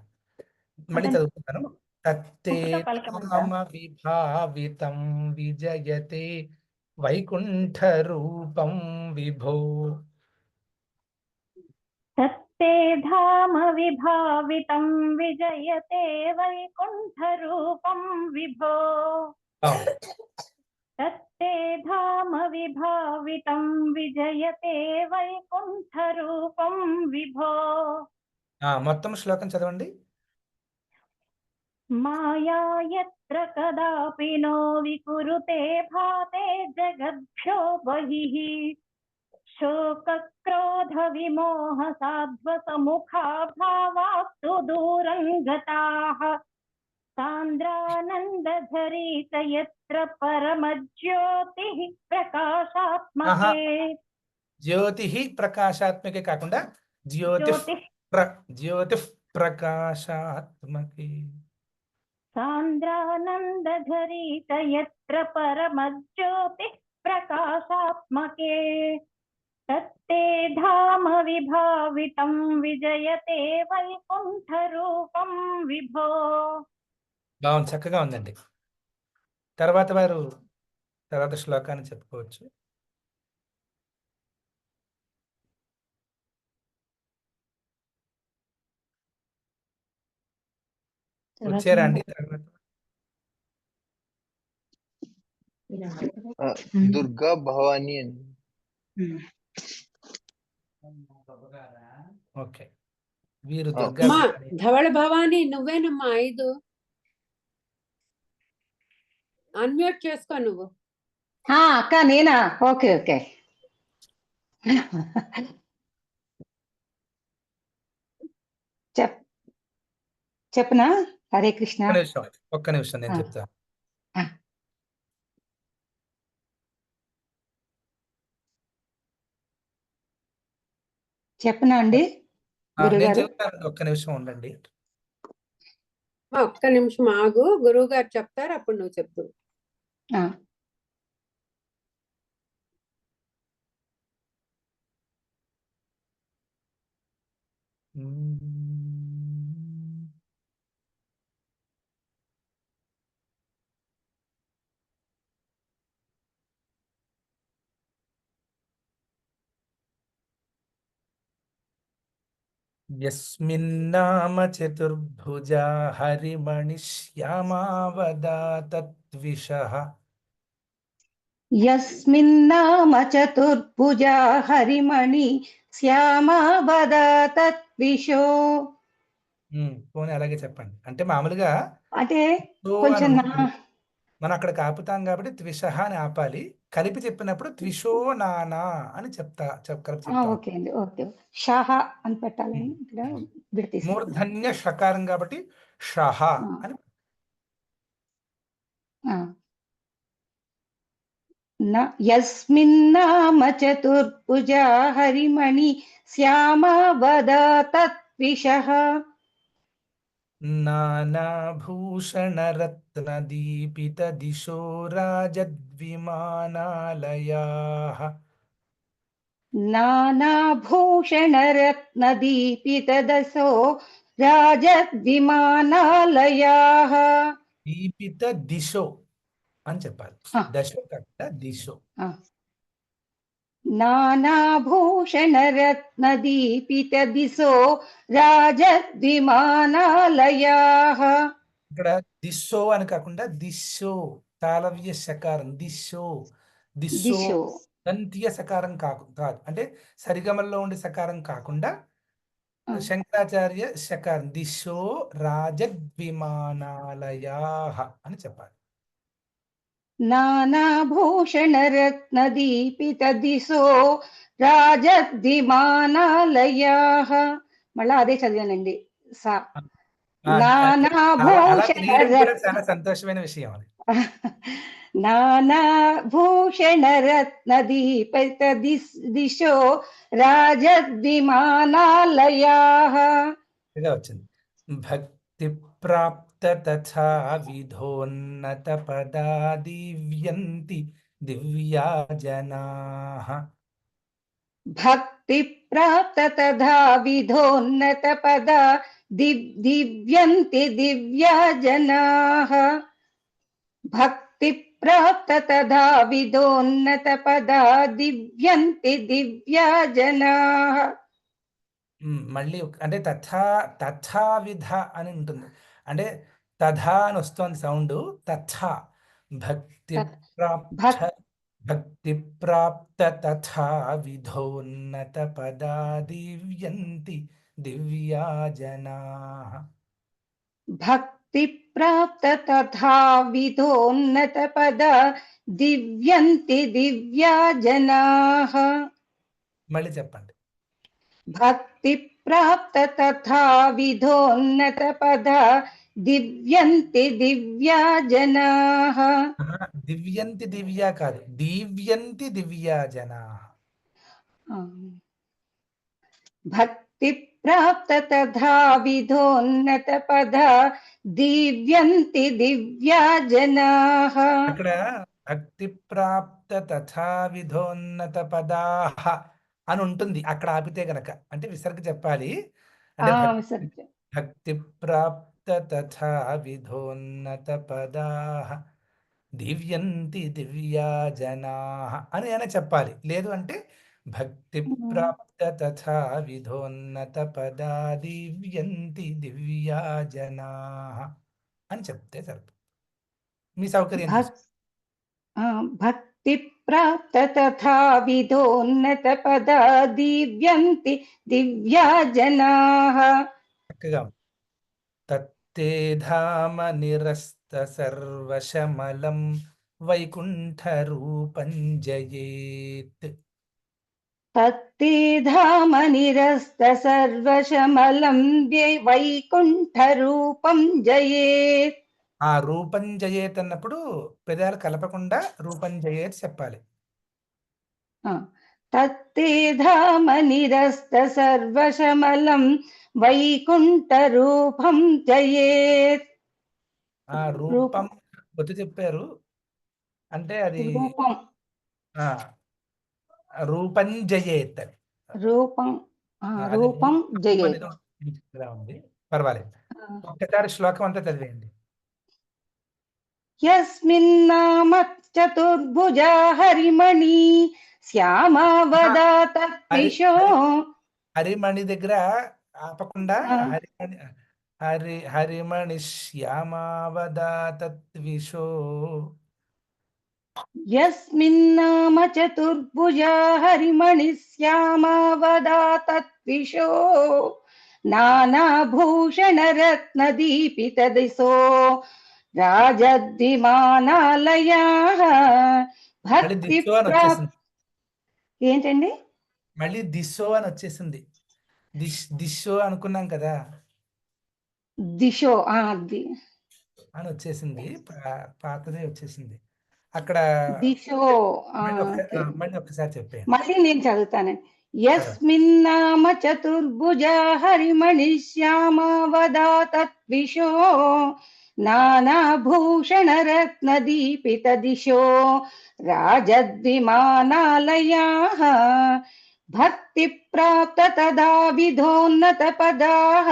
మళ్ళీ అతను చదువుతున్నాను. తత్తే ముక్కుతో పలకమంటారా? ధామ విభావితం విజయతే వైకుంఠ రూపం విభో. తత్తే ధామ విభావితం విజయతే వైకుంఠ రూపం విభో. తత్తే ధామ విభావితం విజయతే వైకుంఠ రూపం విభో. మొత్తం శ్లోకం చదవండి. మాయా యత్ర కదాపి నో వికురుతే భాతే జగద్భ్యో బహిః శోక క్రోధ విమోహ సాధ్వ సముఖా భావాస్తు దూరం గతాః సాంద్రానందధరీత యత్ర పరమజ్యోతిః ప్రకాశాత్మకే. జ్యోతి ప్రకాశాత్మకే కాకుండా జ్యోతి ప్రకాశాత్మకే. సాంద్రానందధరీత యత్ర పరమజ్యోతిః ప్రకాశాత్మకే. తత్తే ధామ విభావితం విజయతే వైకుంఠ రూపం విభో. బాగుంది, చక్కగా ఉందండి. తర్వాత శ్లోకాన్ని చెప్పుకోవచ్చు. వచ్చారా అండి? దుర్గా భవాని అని. ఓకే, వీరు అమ్మా ధవళ భవాని నువ్వేనమ్మా 5 అన్మ్యూట్ చేసుకో నువ్వు. అక్క నేనా? Okay okay. చెప్పనా? హరే కృష్ణ. ఒక్క నిమిషం నేను చెప్తా. చెప్పనా అండి? నేను చెప్తాను, ఒక్క నిమిషం ఉండండి. ఒక్క నిమిషం ఆగు, గురువు గారు చెప్తారు, అప్పుడు నువ్వు చెప్తావు. యస్మిన్నామ చతుర్భుజా హరిమణి శ్యామావదాతద్విషః. యస్మిన్నామ చతుర్భుజా హరిమణి శ్యామావదాతద్విషో. పోనీ అలాగే చెప్పండి. అంటే మామూలుగా అంటే కొంచెం మనం అక్కడ ఆపుతాం కాబట్టి త్విషః అని ఆపాలి. కలిపి చెప్పినప్పుడు త్విషో నానా అని చెప్తా. ఓకే అండి, ఓకే. షహ అని పెట్టాలని ఇక్కడ విడతీసి. మూర్ధన్య షకారం కాబట్టి షహ అని. యస్మిన్నామ చతుర్భుజా హరిమణి శ్యామావదాతద్విషః. నానాభూషణరత్నదీపిత దిశో రాజద్విమానాలయాః. నానాభూషణరత్నదీపిత దశో రాజద్విమానాలయాః. దీపిత దిశో అని చెప్పాలి, దశో కాకుండా దిశో. నానాభూషణరత్నదీపిత దిశో రాజద్విమానాలయాః. ఇక్కడ దిశో అని కాకుండా దిశో తాళవ్య సకారం. దిశో దిశో దంత్య సకారం కాదు. అంటే సరిగమల్లో ఉండే సకారం కాకుండా శంకరాచార్య సకారం. దిశో రాజద్విమానాలయాః అని చెప్పాలి. నానాభూషణరత్నదీపిత దిశో రాజద్విమానాలయాః. మళ్ళా అదే చదివానండి. చాలా సంతోషమైన విషయం అది. నానాభూషణరత్నదీపిత దిశో రాజద్విమానాలయాః. ఇదే వచ్చింది. భక్తి ప్రాప్త తథా విధోన్నత పదా దివ్యంతి దివ్యా జనాః. భక్తి భక్తి ప్రాప్త తథా విధోన్నత పద దివ్యంతి దివ్యా జనాః భక్తి ప్రాప్త తథా విధోన్నత పద దివ్యంతి దివ్యా జనాః. మళ్ళీ అంటే తథా విధ అని ఉంటుంది. అంటే తథా అని వస్తుంది సౌండ్. తథా భక్తి ప్రాప్త తథా విధోన్నత పదా దివ్యంతి దివ్యా జనాః. భక్తి ప్రాప్త తథా విధోన్నత పద దివ్యంతి దివ్యా జనాః. మళ్ళీ చెప్పండి. భక్తి ప్రాప్త తథా విధోన్నత పద దివ్యంతి దివ్యా జనాః. దివ్యంతి దివ్యా కాదు, దివ్యంతి దివ్యా జనాః. భక్తి ప్రాప్త తథా విధోన్నత పద దివ్యంతి దివ్యా జనాః. అక్కడ భక్తి ప్రాప్త తథా విధోన్నత పదాః అని ఉంటుంది. అక్కడ ఆపితే గనక అంటే విసర్గ చెప్పాలి. అంటే భక్తి ప్రాప్త తథా విధోన్నత పదాః దివ్యంతి దివ్యా జనాః అని అయినా చెప్పాలి. లేదు అంటే భక్తి ప్రాప్త తథా విధోన్నత పదా దివ్యంతి దివ్యా జనాః అని చెప్తే సరిపోతుంది. మీ సౌకర్యం భక్తి ప్రాప్త తథా విధోన్నత పద దివ్యంతి దివ్యా జనాః. చక్కగా తత్తే ధామ నిరస్త సర్వశమలం వైకుంఠ రూపం జయేత్. తత్తే ధామ నిరస్త సర్వశమలం వైకుంఠ రూపం జయేత్. ఆ రూపం జయేత్ అన్నప్పుడు పెదాలు కలపకుండా రూపం జయేత్ చెప్పాలి. తత్తే ధామ నిరస్త సర్వశమలం వైకుంఠ రూపం జయేత్. ఆ రూపం ఒత్తి చెప్పారు అంటే అది రూపం రూపం జయేత్ అని. రూపం రూపం జయేత్ ఉంది. పర్వాలేదు. ఒక్కసారి శ్లోకం అంతా చదివేయండి. యస్మిన్నామ చతుర్భుజా హరిమణి శ్యామావదాత విశో. హరిమణి దగ్గర ఆపకుండా హరిమణి శ్యామావదాత విశో. యస్మిన్నామ చతుర్భుజా హరిమణి శ్యామావదాత విశో నానాభూషణ రత్న దీపిత దిశో రాజద్విమానాలయాః. భక్తి ఏంటండి మళ్ళీ దిశో అని వచ్చేసింది. దిశో అనుకున్నాం కదా, దిశో అని వచ్చేసింది. పాతదే వచ్చేసింది అక్కడ. దిశో మళ్ళీ ఒక్కసారి చెప్పాను. మళ్ళీ నేను చదువుతాను. యస్మిన్నామ చతుర్భుజా హరిమణి శ్యామావదాత విశో నానాభూషణ రత్న దీపిత దిశో రాజద్విమానాలయాః. భక్తి ప్రాప్త తదా విధోన్నత పదాః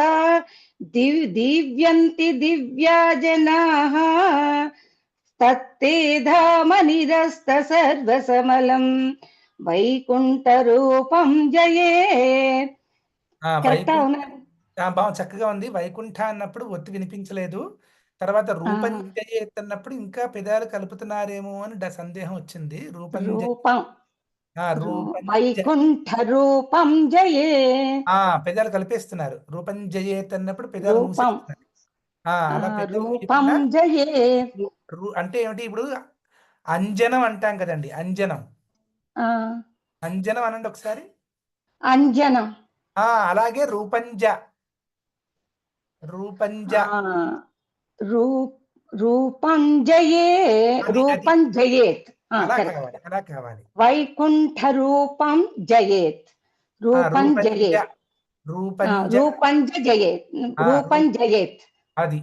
దివ్యంతి దివ్యా జనాః. తత్తే ధామ నిరస్త సర్వసమలం వైకుంఠ రూపం జయేత్. బాగా చక్కగా ఉంది. వైకుంఠ అన్నప్పుడు ఒత్తి వినిపించలేదు. తర్వాత రూపం జయేత్ అన్నప్పుడు ఇంకా పెదాలు కలుపుతున్నారేమో అని సందేహం వచ్చింది. రూపం వైకుంఠ రూపం జయేత్. పెదాలు కలిపేస్తున్నారు. రూపం జయేత్ అన్నప్పుడు పెదాలు రూపం జయేత్ అంటే ఏమిటి? ఇప్పుడు అంజనం అంటాం కదండి. అంజనం అంజనం అనండి ఒకసారి. అంజనం అలాగే రూపంజ రూపంజ రూపం జయేత్. రూపం జయేత్ అలా కావాలి. వైకుంఠ రూపం జయేత్. రూపం జయేత్. రూపంజ జయేత్. రూపం జయేత్. అది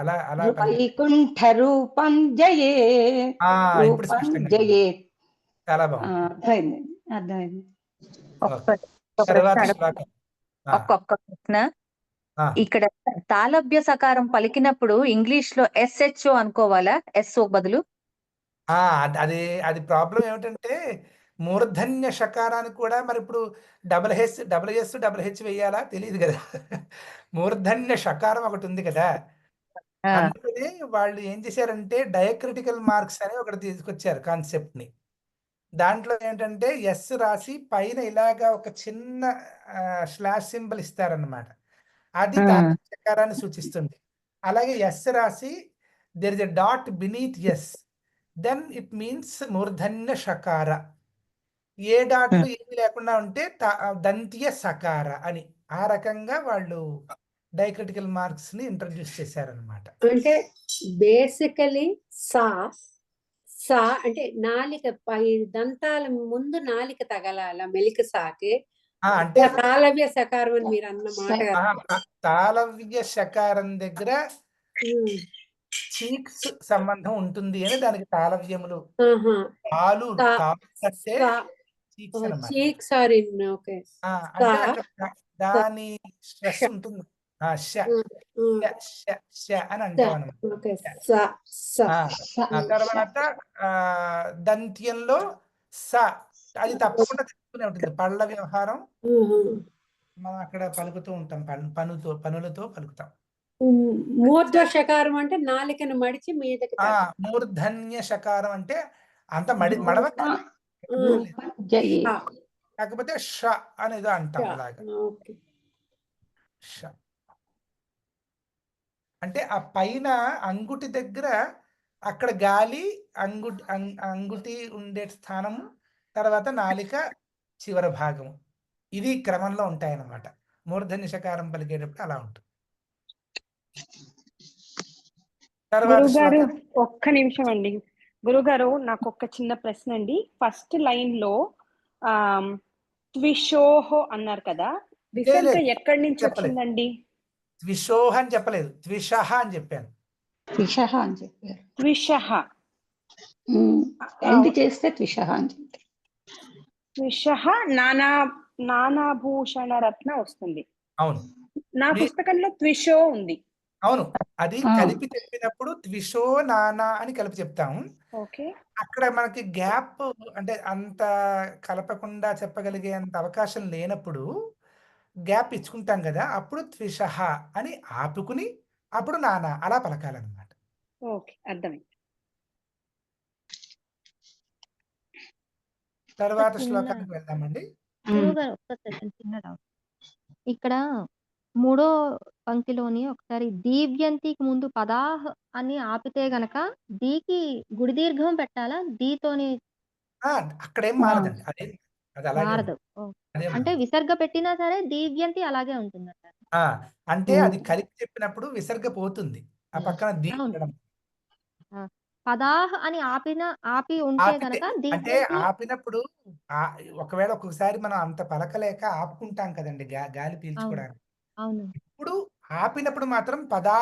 అలా వైకుంఠ రూపం జయేత్. రూపం జయేత్. చాలా బాగుంది. అర్థమైంది. ఓకే. ఒక్క తర్వాత ప్రశ్న శ్లోకం. ఒక్కొక్క ప్రశ్న. ఆ. ఇక్కడ తాళవ్య సకారం పలికినప్పుడు ఇంగ్లీష్ లో SHO అనుకోవాలా? SO బదులు? అది ప్రాబ్లం ఏమిటంటే మూర్ధన్య షకారానికి కూడా మరి ఇప్పుడు డబుల్ హెచ్ వేయాలా తెలియదు కదా. మూర్ధన్య షకారం ఒకటి ఉంది కదా, ఆ, అందుకనే వాళ్ళు ఏం చేశారంటే డయాక్రిటికల్ మార్క్స్ అని ఒకటి తీసుకొచ్చారు కాన్సెప్ట్ ని. దాంట్లో ఏంటంటే ఎస్ రాసి పైన ఇలాగా ఒక చిన్న స్లాష్ సింబల్ ఇస్తారన్నమాట. అది తాళ షకారాన్ని సూచిస్తుంది. అలాగే ఎస్ రాసి there is a dot beneath S, then it means మూర్ధన్య షకార. ఏ డాట్లు ఏమి లేకుండా ఉంటే దంత్య సకార అని. ఆ రకంగా వాళ్ళు డైక్రిటికల్ మార్క్స్ ని ఇంట్రడ్యూస్ చేశారనమాట. అంటే బేసికలీ సా సా అంటే నాలిక పై దంతాల ముందు నాలిక తగలాల మెలిక సాకి. అంటే తాళవ్య సకారం అని మీరు అన్న మాట. తాళవ్య షకారం దగ్గర చీక్స్ సంబంధం ఉంటుంది అని దానికి తాళవ్యములు. తాలు అంటే చీక్స్ అన్నమాట. Cheeks are in okay. అంటే అక్కడ దాని స్ట్రెస్ ఉంటుంది. అని అంటాం అన్నమాట. తర్వాత దంత్యంలో స, అది తప్పకుండా తెలుసుకునే ఉంటుంది. పళ్ళ వ్యవహారం మనం అక్కడ పలుకుతూ ఉంటాం, పనులతో పలుకుతాం. మూర్ధ్వ షకారం అంటే నాలికను మడిచి మీదకి మూర్ధన్య షకారం అంటే అంత మడవ కాకపోతే ష అనేది అంటాం. అలాగా ష అంటే ఆ పైన అంగుటి దగ్గర అక్కడ గాలి అంగుటి ఉండే స్థానము, తర్వాత నాలిక చివర భాగము, ఇది క్రమంలో ఉంటాయన్నమాట. మూర్ధన్య షకారం పలికేటప్పుడు అలా ఉంటుంది. గురుగారు ఒక్క నిమిషం అండి. గురుగారు నాకు ఒక చిన్న ప్రశ్న అండి. ఫస్ట్ లైన్ లో త్విషోహో అన్నారు కదా, విసర్గ ఎక్కడి నుంచి వచ్చిందండి? త్విషోహ అని చెప్పలేదు, త్విషహ అని చెప్పాను. త్విషహ అని చెప్పారు. త్విషహ ఎండ్ చేస్తే త్విషహ అని చెప్పారు. త్విషహ నానాభూషణ రత్న వస్తుంది. అవును, నా పుస్తకంలో త్విషో ఉంది. అవును, అది కలిపి చెప్పినప్పుడు త్విషో నానా అని కలిపి చెప్తాము. ఓకే, అక్కడ మనకి గ్యాప్ అంటే అంత కలపకుండా చెప్పగలిగేంత అవకాశం లేనప్పుడు గ్యాప్ ఇచ్చుకుంటాం కదా, అప్పుడు త్విషహ అని ఆపుకుని అప్పుడు నానా అలా పలకాలన్నమాట. ఓకే, అర్థమైంది. తర్వాత శ్లోకానికి వెళ్దామండి. ఇక్కడ మూడో పంక్తిలోని ఒకసారి దీవ్యంతికి ముందు పదాహ్ అని ఆపితే గనక దీకి గుడి దీర్ఘం పెట్టాలా? దీతోని అక్కడేం మారదండి, అది అలాగే మారదు. అంటే విసర్గ పెట్టినా సరే దీవ్యంతి అలాగే ఉంటుందంట. అంటే అది కలిపి చెప్పినప్పుడు విసర్గ పోతుంది, ఆ పక్కన దీ ఉండడం. పదాహ్ అని ఆపి ఉంటే గనక అంటే ఆపినప్పుడు ఒకవేళ ఒక్కొక్కసారి మనం అంత పలకలేక ఆపుకుంటాం కదండి గాలి పీల్చుకోవడానికి. అవును, ఇప్పుడు ఆపినప్పుడు మాత్రం పదా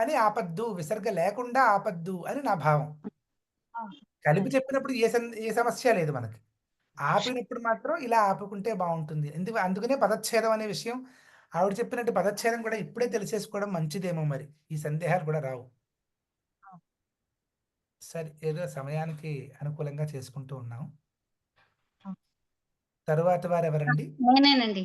అని ఆపద్దు, విసర్గ లేకుండా ఆపద్దు అని నా భావం. కలిపి చెప్పినప్పుడు ఏ సమస్య లేదు మనకి. ఆపినప్పుడు మాత్రం ఇలా ఆపుకుంటే బాగుంటుంది. అందుకనే పదచ్ఛేదం అనే విషయం ఆవిడ చెప్పినట్టు పదచ్ఛేదం కూడా ఇప్పుడే తెలిసేసుకోవడం మంచిదేమో, మరి ఈ సందేహాలు కూడా రావు. సరే, ఏదో సమయానికి అనుకూలంగా చేసుకుంటూ ఉన్నాం. తరువాత వారు ఎవరండి? నేనేనండి.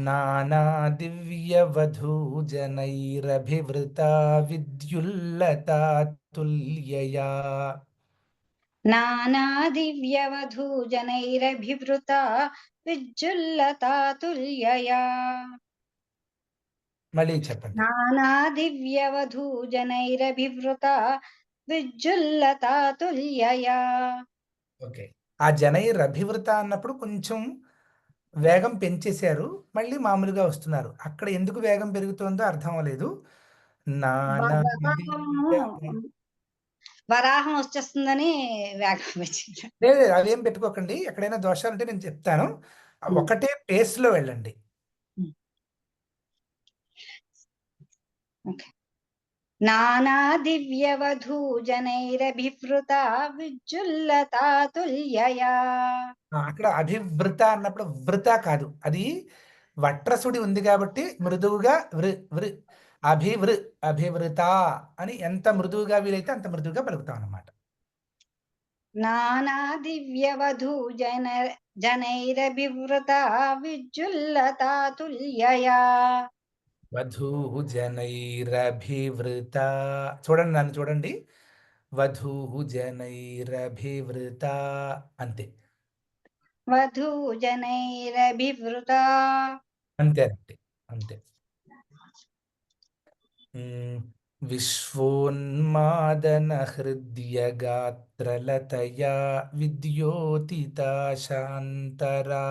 నానా దివ్య వధూజనైరభివృతా విద్యుల్లతా తుల్యయా. నానా దివ్య వధూజనైరభివృతా విద్యుల్లతా తుల్యయా. మళ్ళీ చెప్పండి. నానా దివ్య వధూజనైరభివృతా విద్యుల్లతా తుల్యయా. ఓకే, ఆ జనైరభివృత అన్నప్పుడు కొంచెం వేగం పెంచేశారు, మళ్ళీ మామూలుగా వస్తున్నారు. అక్కడ ఎందుకు వేగం పెరుగుతుందో అర్థం అవ్వలేదు. వరాహం వచ్చేస్తుందని వేగం పెంచారు. లేదు, అదేం పెట్టుకోకండి. ఎక్కడైనా దోషాలు ఉంటే నేను చెప్తాను. ఒకటే పేస్ లో వెళ్ళండి. ఓకే. నానా దివ్యవధూజనైరభివృత విద్యుల్లతాతుల్యయా. అక్కడ అభివృత అన్నప్పుడు వృత కాదు, అది వట్రసుడి ఉంది కాబట్టి మృదువుగా అభివృత అని ఎంత మృదువుగా వీలైతే అంత మృదువుగా పలుకుతాం అన్నమాట. నానా జనైరభివృత విద్యుల్లతాతుల్యయా. వధూజనైరభివృత, చూడండి నన్ను చూడండి, వధూజనైరభివృత అంతే, వధూజనైరభివృత. అంతే అంతే అంతే. విశ్వోన్మాదన హృద్యగాత్రలతయా విద్యోతితా శాంతరా.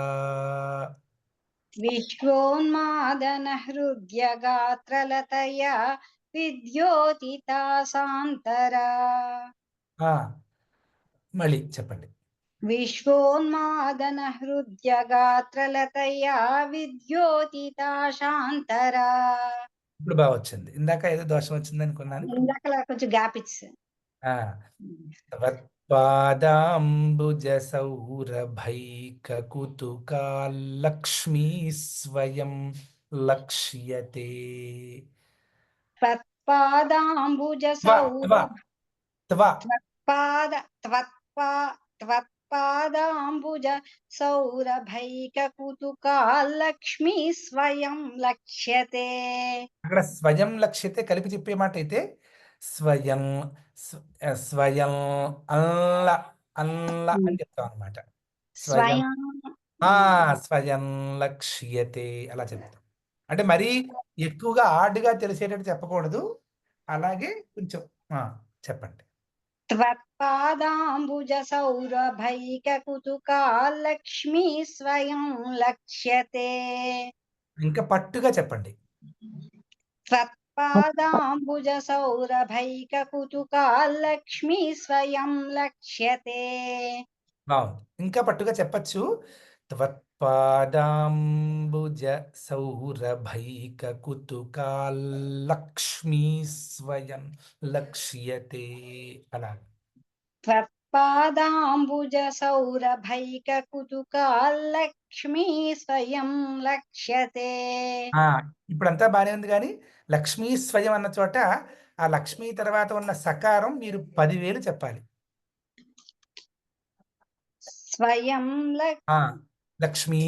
విశ్వోన్మాదన హృద్యగాత్రలతయా విద్యోతితా శాంతరా. మళ్ళీ చెప్పండి. విశ్వోన్మాదన హృద్యగాత్రలతయా విద్యోతితా శాంతరా. ఇప్పుడు బాగా వచ్చింది, ఇందాక ఏదో దోషం వచ్చింది అనుకున్నాను. ఇందాక కొంచెం గ్యాప్ ఇచ్చాను. త్వత్పాదాంబుజ సౌరభైకకుతుకాల్లక్ష్మీ స్వయం లక్ష్యతే. త్వత్పాదాంబుజ త్వత్పాదాంబుజ సౌరభైకకుతుకాల్లక్ష్మీ స్వయం లక్ష్యతే. అక్కడ స్వయం లక్ష్యతే కలిపి చెప్పే మాట అయితే స్వయం స్వయం అల్ల అల్ల అని చెప్తాం అనమాట. స్వయం స్వయం లక్ష్యతే అలా చెప్తాం. అంటే మరీ ఎక్కువగా ఆడుగా తెలిసేటట్టు చెప్పకూడదు, అలాగే కొంచెం చెప్పండి. త్వత్పాదాంబుజ సౌరభైకకుతుకాల్లక్ష్మీ స్వయం లక్ష్యతే. ఇంకా పట్టుగా చెప్పండి. త్వత్పాదాంబుజ సౌరభైకకుతుకాల్లక్ష్మీ స్వయం లక్ష్యతే. ఇంకా పట్టుగా చెప్పచ్చు. త్వత్పాదాంబుజ సౌరభైకకుతుకాల్లక్ష్మీ స్వయం లక్ష్యతే అలా. త్వత్పాదాంబుజ సౌరభైకకుతుకాల్లక్ష్మీ స్వయం లక్ష్యతే. ఇప్పుడంతా బానే ఉంది, కానీ లక్ష్మీ స్వయం అన్న చోట ఆ లక్ష్మీ తర్వాత ఉన్న సకారం మీరు 10,000 చెప్పాలి. స్వయం లక్ష్మీ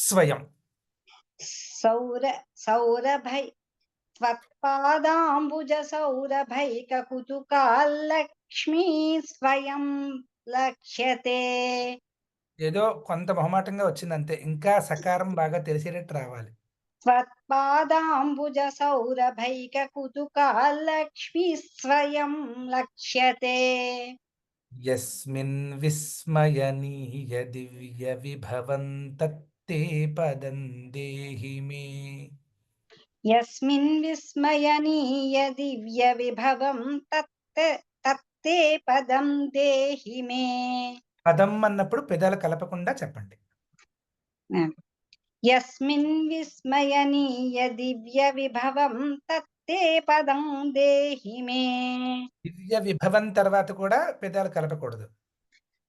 స్వయం సౌరభై త్వత్పాదాంబుజ సౌరభైకకుతుకాల్లక్ష్మీ స్వయం లక్ష్యతే. ఏదో కొంత మొహమాటంగా వచ్చింది అంతే, ఇంకా సకారం బాగా తెలిసేటట్టు రావాలి. త్వత్పాదాంబుజ సౌరభైకకుతుకాల్లక్ష్మీ స్వయం లక్ష్యతే. యస్మిన్ విస్మయనీయ దివ్య విభవం తత్తే పదం దేహి మే. యస్మిన్ విస్మయనీయ దివ్య విభవం తత్తే పదం దేహి మే. పదం అన్నప్పుడు పెదాలు కలపకుండా చెప్పండి. యస్మిన్ విస్మయనీయ దివ్య విభవం తత్తే పదం దేహి మే. దివ్య విభవం తర్వాత కూడా పెదాలు కలపకూడదు.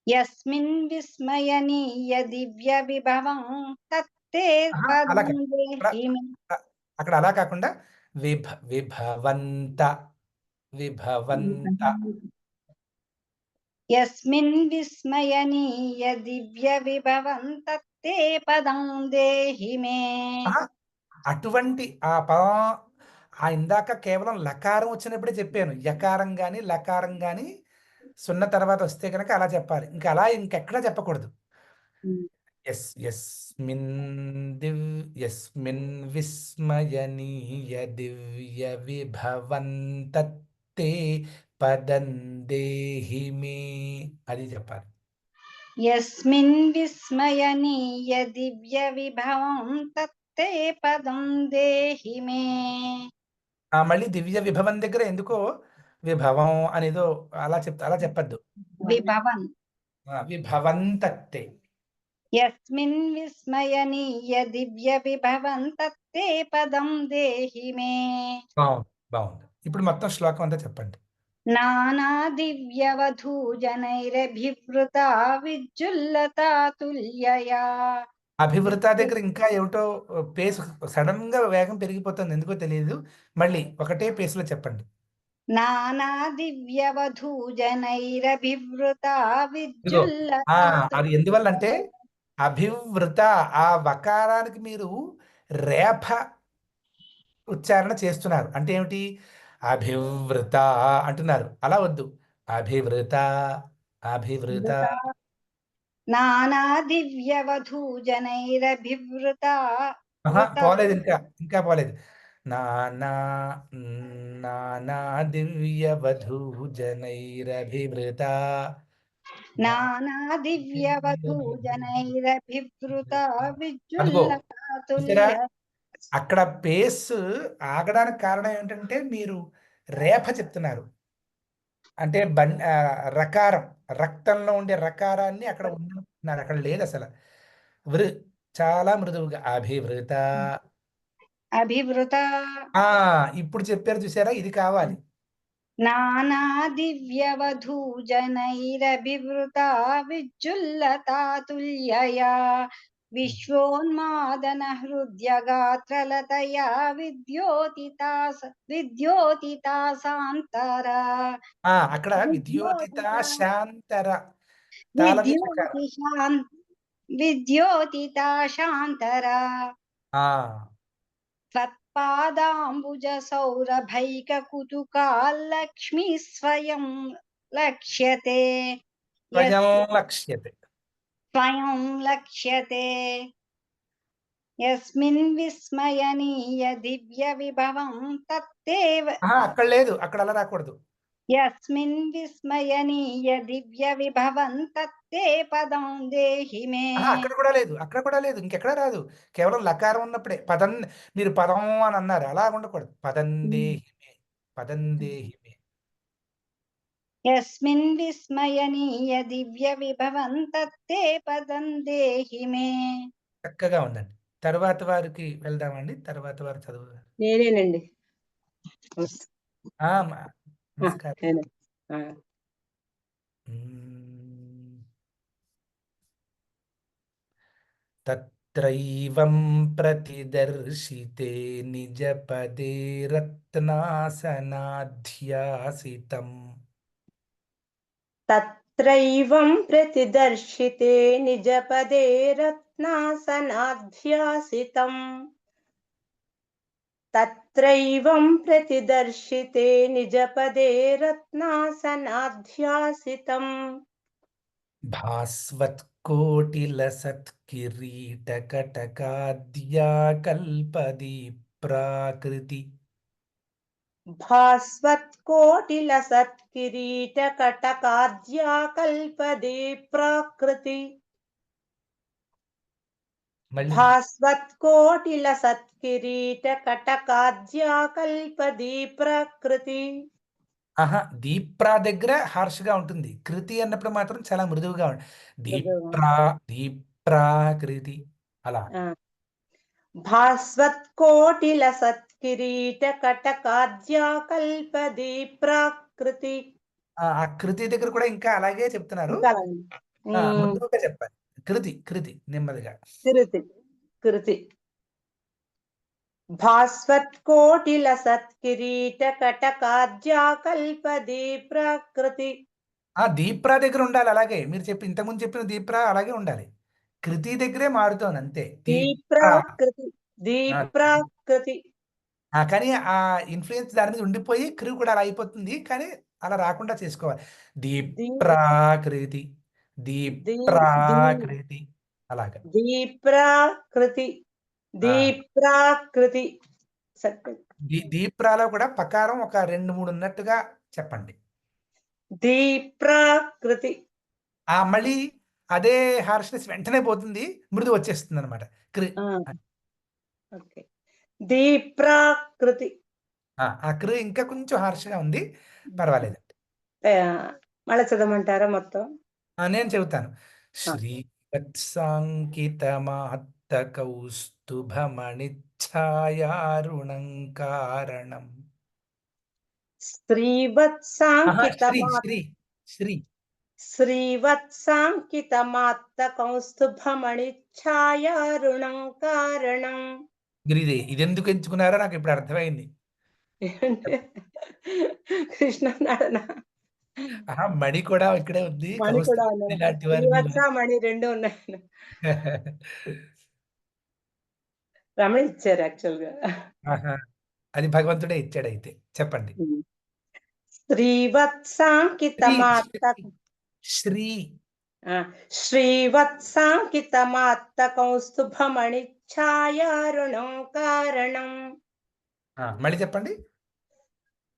యస్మిన్ విస్మయనీయ దివ్య విభవం తత్తే పదం దేహి మే. అక్కడ అలా కాకుండా విభవంత విభవంత. యస్మిన్ విస్మయనీయ దివ్య విభవం తత్తే పదం దేహి మే. అటువంటి ఇందాక కేవలం లకారం వచ్చినప్పుడే చెప్పాను, యకారం గాని లకారం గాని సున్న తర్వాత వస్తే కనుక అలా చెప్పాలి, ఇంకా అలా ఇంకెక్కడా చెప్పకూడదు. యస్మిన్ విస్మయనీయ దివ్య విభవం తత్తే పదం దేహి మే అది చెప్పాలి. యస్మిన్ విస్మయనీయ దివ్య విభవం తత్తే పదం దేహి మే. మళ్ళీ దివ్య విభవం దగ్గర ఎందుకో విభవం అనేదో అలా చెప్పద్దు. విభవం విభవం తత్తే. యస్మిన్ విస్మయనీయ దివ్య విభవం తత్తే పదం దేహి మే. బాగుంది. ఇప్పుడు మొత్తం శ్లోకం అంతా చెప్పండి. నానా దివ్యవధూజనైరభివృతా విద్యుల్లతా తుల్యయా. అభివృత దగ్గర ఇంకా ఏమిటో పేస్ సడన్ గా వేగం పెరిగిపోతుంది, ఎందుకో తెలియదు. మళ్ళీ ఒకటే పేసులో చెప్పండి. నానా దివ్యవధూజనైరభివృతా ఇదిగో విద్యుల్లతా అది ఎందువల్ల అంటే అభివృత ఆ వకారానికి మీరు రేఫ ఉచ్చారణ చేస్తున్నారు. అంటే ఏమిటి? అభివృత అంటున్నారు. అలా వద్దు. అభివృత అభివృత. నానా దివ్యవధూజనైరభివృతా పోలేదు, ఇంకా పోలేదు. నానా నానా దివ్య వధూజనైరభివృత. నానా దివ్యవధూజనైరభివృతా అదిగో విద్యుల్లతా చూసారా, తుల్య. అక్కడ పేస్ ఆగడానికి కారణం ఏంటంటే మీరు రేఫ చెప్తున్నారు. అంటే రకారం, రక్తంలో ఉండే రకారాన్ని అక్కడ ఉంటున్నారు, అక్కడ లేదు అసలు. చాలా మృదువుగా అభివృత. అభివృత. ఇప్పుడు చెప్పారు చూసారా, ఇది కావాలి. నానా దివ్యవధూజనైరభివృతా విద్యుల్లతా తుల్యయా విశ్వోన్మాదన హృద్యగాత్రలతయా విద్యోతితా సాంతరా. అక్కడ విద్యోతిత శాంతర తాళం మీద రకారం. విద్యోతితా శాంతరా. త్వత్పాదాంబుజ సౌరభైక కుతుకాల్లక్ష్మి స్వయం లక్ష్యతే. స్వయం లక్ష్యతే. స్వయం లక్ష్యతే. యస్మిన్ విస్మయనీయ దివ్య విభవం తత్తేవ. అక్కడ లేదు, అక్కడ అలా రాకూడదు. యస్మిన్ విస్మయనీయ దివ్య విభవం తత్తే పదం దేహి మే. అక్కడ కూడా లేదు, అక్కడ కూడా లేదు, ఇంకెక్కడ రాదు. కేవలం లకారం ఉన్నప్పుడే పదం. మీరు పదం అని అన్నారు, అలా ఉండకూడదు. పదం దేహి మే, పదం దేహి మే. యస్మిన్ విస్మయనీయ దివ్య విభవం తత్తే పదం దేహి మే. చక్కగా ఉందండి. తర్వాత వారికి వెళ్దామండి. తర్వాత వారు చదువు. నేనేనండి. నమస్కారం. తత్రైవం ప్రతిదర్శితే నిజపదే రత్నాసనాధ్యాసితం. తత్రైవం ప్రతిదర్శితే నిజపదే రత్నాసనాధ్యాసితం. తత్రైవం ప్రతిదర్శితే నిజపదే రత్నాసనాధ్యాసితం. భాస్వత్కోటిలసత్కిరీటకటకాద్యాకల్పది ప్రాకృతి. భాస్వత్కోటిలసత్కిరీటకటకాద్యాకల్పదే ప్రాకృతి. భాస్వత్కోటిలసత్కిరీటకటకాద్యాకల్పదే ప్రాకృతి. దీప్రా దగ్గర హార్ష్ గా ఉంటుంది. కృతి అన్నప్పుడు మాత్రం చాలా మృదువుగా ఉంటుంది. దీప్రాకృతి అలా. భాస్వత్కోటిలసత్కిరీటకటకాద్యాకల్పదే ప్రాకృతి. ఆ కృతి దగ్గర కూడా ఇంకా అలాగే చెప్తున్నారు. మృదువుగా చెప్పాలి. కృతి కృతి నెమ్మదిగా. కృతి. భాస్వత్కోటిలసత్కిరీటకటకాద్యాకల్పదే ప్రాకృతి. దీప్రా దగ్గర ఉండాలి అలాగే. మీరు ఇంతకుముందు చెప్పిన దీప్రా అలాగే ఉండాలి. కృతి దగ్గరే మారుతోంది అంతే. దీప్రాకృతి. కానీ ఆ ఇన్ఫ్లుయెన్స్ దాని మీద ఉండిపోయి కృ కూడా అలా అయిపోతుంది. కానీ అలా రాకుండా చేసుకోవాలి. దీప్రాకృతి దీప్రాకృతి అలాగా. దీప్రాకృతి. దీప్రాలో కూడా పకారం ఒక 2-3 ఉన్నట్టుగా చెప్పండి. దీప్రాకృతి. మళ్ళీ అదే హార్ష్నెస్ వెంటనే పోతుంది, మృదు వచ్చేస్తుంది అనమాట. దీప్రాకృతి. ఆ కృ ఇంకా కొంచెం హార్ష్గా ఉంది, పర్వాలేదండి. మళ్ళీ చదవమంటారా మొత్తం? నేను చెబుతాను. శ్రీవత్సాంకితమాత్త కౌస్తుభమణిఛాయారుణం కారణం ఆహా, శ్రీ శ్రీ శ్రీవత్సాంకితమాత్తకౌస్తుభమణిఛాయారుణం కారణం. ఇది ఎందుకు ఎంచుకున్నారో నాకు ఇప్పుడు అర్థమైంది. కృష్ణనారాయణ ఆహా, మణి కూడా ఇక్కడే ఉంది, మణి కూడా కౌస్తుభమణి లాంటి వారిని శ్రీవత్స మణి రెండు ఉన్నాయి. రమణ ఇచ్చారు యాక్చువల్ గా. ఆహా, అది భగవంతుడే ఇచ్చాడు. అయితే చెప్పండి. శ్రీవత్సాంకితమాత్త శ్రీ శ్రీవత్సాంకితమాత్తకౌస్తుభమణిఛాయారుణం కారణం. మళ్ళీ చెప్పండి.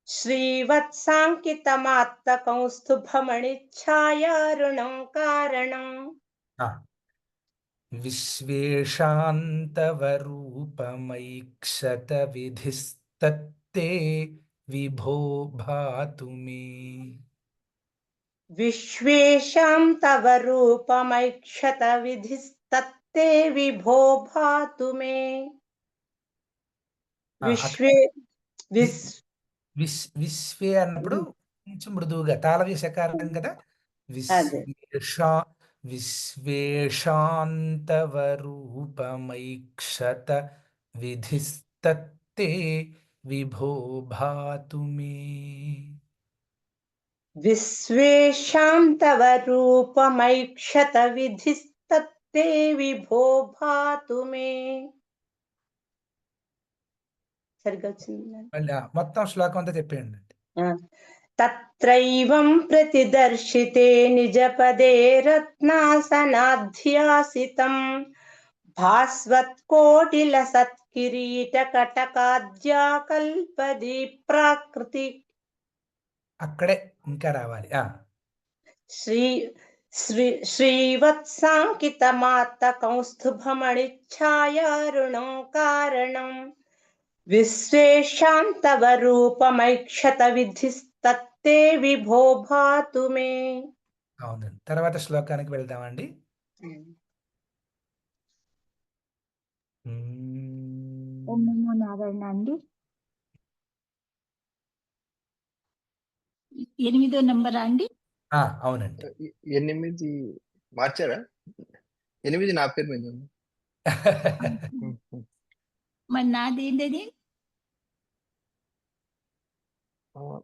శ్రీవత్సాంకితమాత్తకౌస్తుభమణిఛాయారుణం కారణం. విశ్వేషాంతవరూపమైక్షత విధిస్తత్తే విభో భాతు మే. విశ్వేషాం తవ రూపమైక్షత విధిస్తత్తే విభో భాతు మే. విశ్వే అన్నప్పుడు కొంచెం మృదువుగా తాళవ్య శకారం కదా. విశ్వేషాంతవరూపమైక్షత విధిస్తత్తే విభో భాతు మే. విశ్వేషాం తవ రూపమైక్షత విధిస్తత్తే విభో భాతు మే. సరిగ్గా వచ్చింది మొత్తం శ్లోకం అంతా చెప్పేయండి. తత్రైవం ప్రతిదర్శితే నిజపదే రత్నాసనాధ్యాసితం భాస్వత్కోటిల సత్కిరీట కటకాద్యా కల్పది ప్రాకృతి. అక్కడే ఇంకా రావాలి. శ్రీవత్సాంకితమాత్తకౌస్తుభమణిఛాయారుణం కారణం. విశ్వేషాం తవ రూపమైక్షత విధిస్తత్తే విభో భాతు మే. అవునండి. తర్వాత శ్లోకానికి వెళ్దామండి. ఓం నమో నారాయణ అండి. 8వ నంబర్ అండి. అవునండి. 8 మార్చారా? 8 నా పేరు మీద ఉంది. మరి నాది ఏంటది?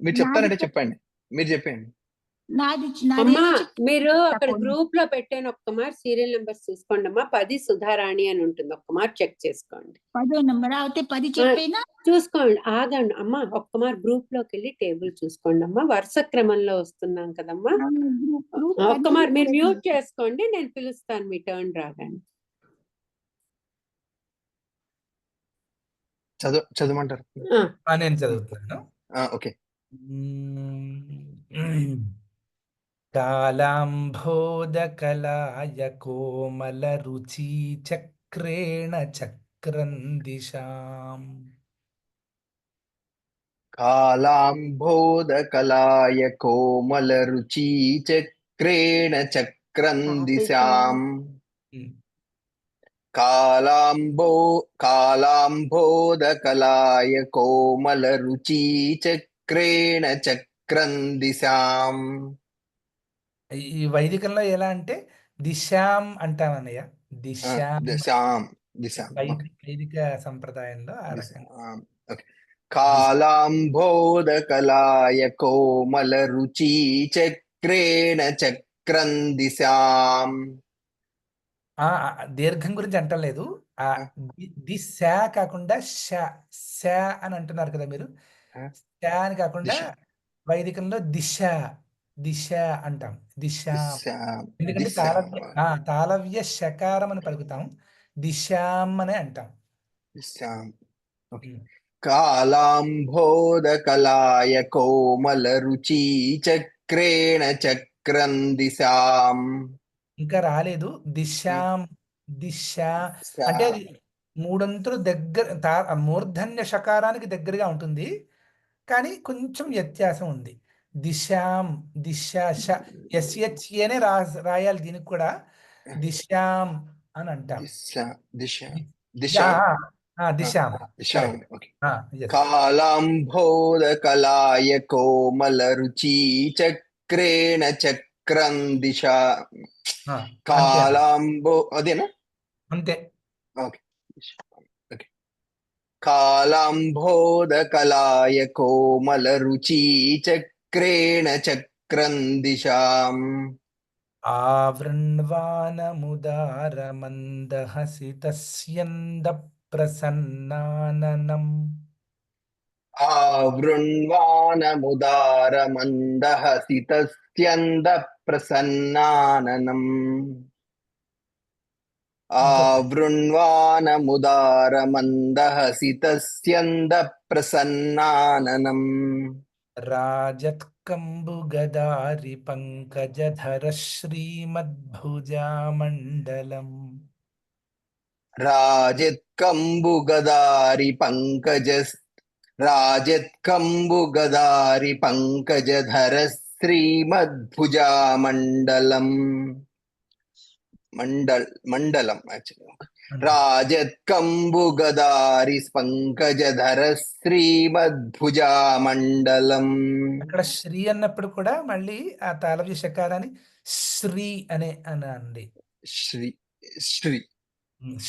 మీరు చెప్తానంటే చెప్పండి. మీరు చెప్పండి. అమ్మా మీరు అక్కడ గ్రూప్ లో పెట్టాను. ఒక్క మార్ సీరియల్ నెంబర్స్ చూసుకోండి అమ్మా. 10 సుధారాణి అని ఉంటుంది. ఒక్క మార్ చెక్ చేసుకోండి. 10వ నంబర్ అయితే 10 చెప్పేనా? చూసుకోండి. ఆగండి అమ్మా. ఒక్క మార్ గ్రూప్ లోకి వెళ్ళి టేబుల్ చూసుకోండి అమ్మా. వరుస క్రమంలో వస్తున్నాం కదమ్మా. ఒక్క మార్ మీరు మ్యూట్ చేసుకోండి. నేను పిలుస్తాను మీ టర్న్ రాగానే. చదవమంటారు? నేను చదువుతున్నాను. ఓకే. కాలాంభోదకలాయ కోమల రుచి చక్రేణ చక్రం దిశాం. కాలాంభోదకలాయ కోమల రుచి చక్రేణ చక్రం దిశాం. కాలాంబోదకలాయ కోమల రుచి చక్రేణ చక్రం దిశాం. ఈ వైదికంలో ఎలా అంటే దిశాం అంటామన్నయ్య. దిశాం వైదిక సంప్రదాయంలో ఆ రకంగా. కాలాంబోదకలాయ కోమల రుచి చక్రేణ చక్రం దిశాం. దీర్ఘం గురించి అంటలేదు. దిశా కాకుండా శా అని అంటున్నారు కదా మీరు. శా అని కాకుండా వైదికంలో దిశ అంటాం. దిశ ఎందుకంటే తాళవ్య శకారం అని పలుకుతాం. దిశాం అని అంటాం. కాలాంబోదకలాయ కోమల రుచి చక్రేణ చక్రం దిశాం. ఇంకా రాలేదు. దిశాం అంటే అది మూడంతులు దగ్గర మూర్ధన్య శకారానికి దగ్గరగా ఉంటుంది, కానీ కొంచెం వ్యత్యాసం ఉంది. దిశాం SHAనే రాయాలి. దీనికి కూడా దిశాం అని అంటాం. దిశాం దిశాం కరెక్ట్. ఓకే. ఎస్ కాలాంబోదకలాయ కోమలరుచి చక్రేణ చక్రం దిశా అంతే కాలాంబో అదేనా అంతే. Okay okay. కాలాంబోదకలాయ కోమలరుచి చక్రేణ చక్రం దిశాం ఆవృణ్వానముదారమందహసితస్యంద ప్రసన్నాననం ఆవృణ్వానముదారమందహసితస్యంద ప్రసన్నాననం ఆవృణ్వానముదారమందహసితస్యంద ప్రసన్నాననం రాజత్కంబుగదారి పంకజధర శ్రీమద్భుజామండలం రాజత్కంబుగదారి పంకజధర శ్రీమద్భుజామండలం మండలం యాక్చువల్లీ రాజత్కంబుగదారి పంకజధర శ్రీమద్భుజామండలం. అక్కడ శ్రీ అన్నప్పుడు కూడా మళ్ళీ ఆ తాళవ్య శకారాన్ని శ్రీ అనే అనండి. శ్రీ శ్రీ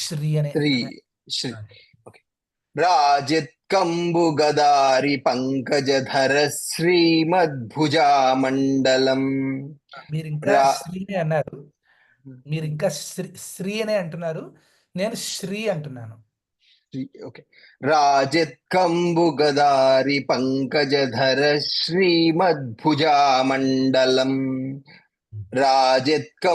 శ్రీ అనే శ్రీ శ్రీ ఓకే. రాజత్కంబుగదారి పంకజధర శ్రీమద్భుజామండలం. మీరు ఇంకా శ్రీనే అన్నారు, మీరు ఇంకా శ్రీ అనే అంటున్నారు, నేను శ్రీ అంటున్నాను. ఓకే. రాజత్కంబుగదారి పంకజధర శ్రీమద్భుజామండలం. రాజత్కంబుగదారి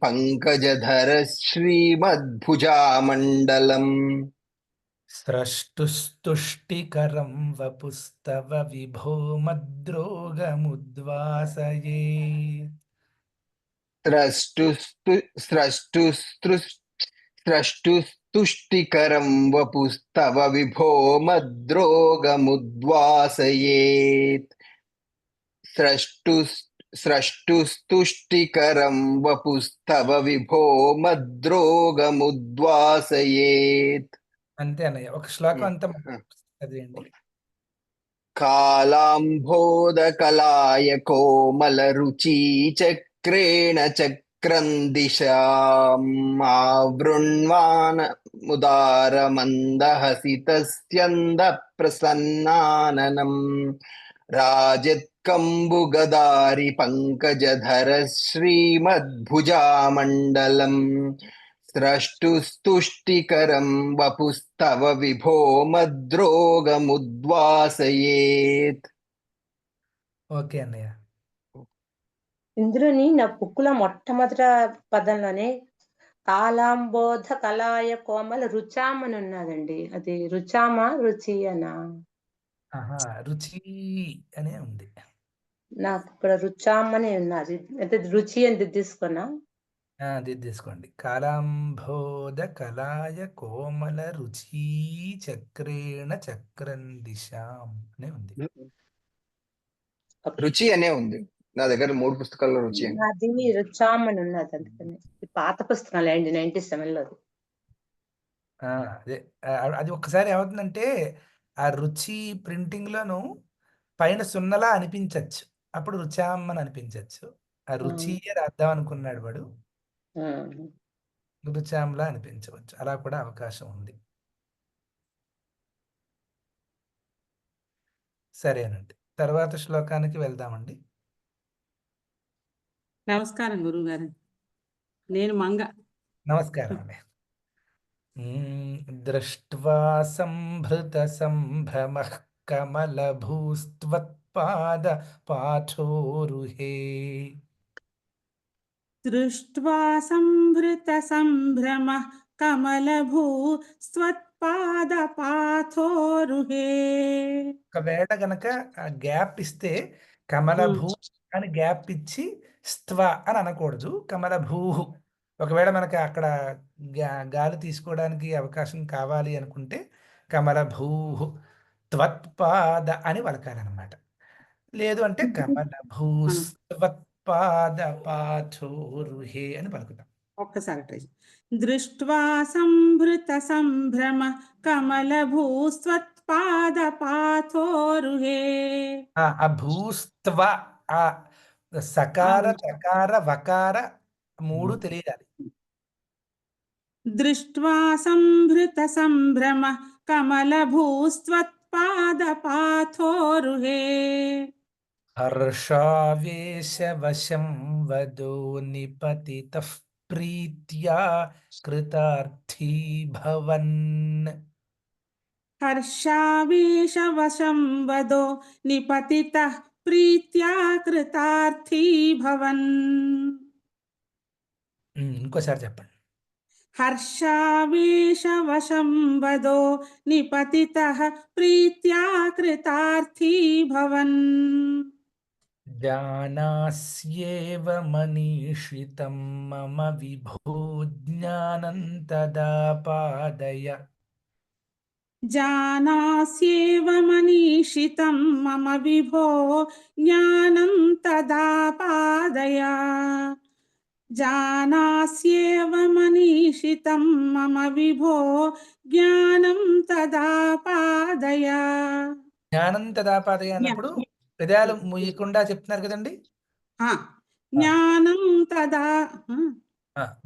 పంకజధర శ్రీమద్భుజామండలం. స్రష్టుస్తుష్టికరం వపుస్తవ విభో మద్రోగముద్వాసయే స్రష్టుస్తుష్టికరం వపుస్తవ విభో మద్రోగముద్వాసయేత్. స్రష్టుస్తుష్టికరం వపుస్తవ విభో మద్రోగముద్వాసయేత్. అంతే అన్నయ్య. ఒక శ్లోకం అంతా చదివండి. కాలాంబోదకలాయ కోమలరుచి చక్రేణ చక్రం దిశాం ఆవృణ్వానముదారమందహసితస్యంద ప్రసన్నాననం రాజత్కంబుగదారి పంకజధర శ్రీమద్భుజామండలం. స్రష్టుస్తుష్టికరం వపుస్తవ విభో మద్రోగముద్వాసయేత్. ఓకే అన్నయ్య. ఇందులోని నా బుక్కులో మొట్టమొదట పదంలోనే కాలాంబోధ కలాయ కోమల రుచాం అని ఉన్నదండి. అది రుచామా రుచి అనా? రుచి అనే ఉంది. నాకు ఇక్కడ రుచాం అని ఉన్నది. అంటే రుచి అని తీసుకున్నా. తీసుకోండి. కాలాంబోధ కలాయ కోమల రుచి చక్రేణ చక్రం దిశాం అనే ఉంది. రుచి అనే ఉంది నా దగ్గర 3 పుస్తకాల్లో రుచి అని. అది రుచాం అని ఉన్నది. అందుకని పాత పుస్తకాలు అండి 97లో. అదే అది ఒక్కసారి ఏమవుతుందంటే ఆ రుచి ప్రింటింగ్ లోను పైన సున్నలా అనిపించచ్చు, అప్పుడు రుచాం అని అనిపించచ్చు. ఆ రుచి రాద్దాం అనుకున్నాడు వాడు, రుచాంలా అనిపించవచ్చు. అలా కూడా అవకాశం ఉంది. సరేనండి, తర్వాత శ్లోకానికి వెళ్దామండి. నమస్కారం గురువు గారు, నేను మంగ. నమస్కారం అండి. దృష్ట్వా సంభృత సంభ్రమః కమలభూస్త్వత్పాద పాఠోరుహే. దృష్ట్వా సంభృత సంభ్రమః కమలభూస్త్వత్పాద పాథోరుహే. ఒకవేళ గనక గ్యాప్ ఇస్తే కమలభూ అని గ్యాప్ ఇచ్చి స్త్వ అని అనకూడదు, కమలభూ. ఒకవేళ మనకి అక్కడ గాలి తీసుకోవడానికి అవకాశం కావాలి అనుకుంటే కమలభూ త్వత్పాద అని పలకాలన్నమాట. లేదు అంటే కమలభూ త్వత్పాద పాథోరుహే అని పలుకుతాం. ఒక్కసారి ట్రై దృష్ట్వా సంభృత సంభ్రమ కమలభూస్త్వత్పాదపాథోరుహే. ఆ భూస్త్వ ఆ సకార తకార వకార మూడు తెలియాలి. దృష్ట్వా సంభృత సంభ్రమ కమలభూస్త్వత్పాదపాథోరుహే. హర్షావేశవశం వదో నిపతితః ప్రీత్యా కృతార్థీ భవన్. హర్షావేశవశం వదో నిపతితః ప్రీత్యా కృతార్థీ భవన్. ఇంకోసారి చెప్పండి. హర్షావేశవశం వదో నిపతితః ప్రీత్యా కృతార్థీ భవన్. జానాస్యేవ మనీషితం మమ విభో జ్ఞానం తదా పాదయ. జానాస్యేవ మనీషితం మమ విభో జ్ఞానం తదా పాదయ. జానాస్యేవ మనీషితం మమ విభో జ్ఞానం తదా పాదయ. జ్ఞానం తదా పాదయ అన్నప్పుడు పెదాలు ముయ్యకుండా చెప్తున్నారు కదండి. జ్ఞానం తదా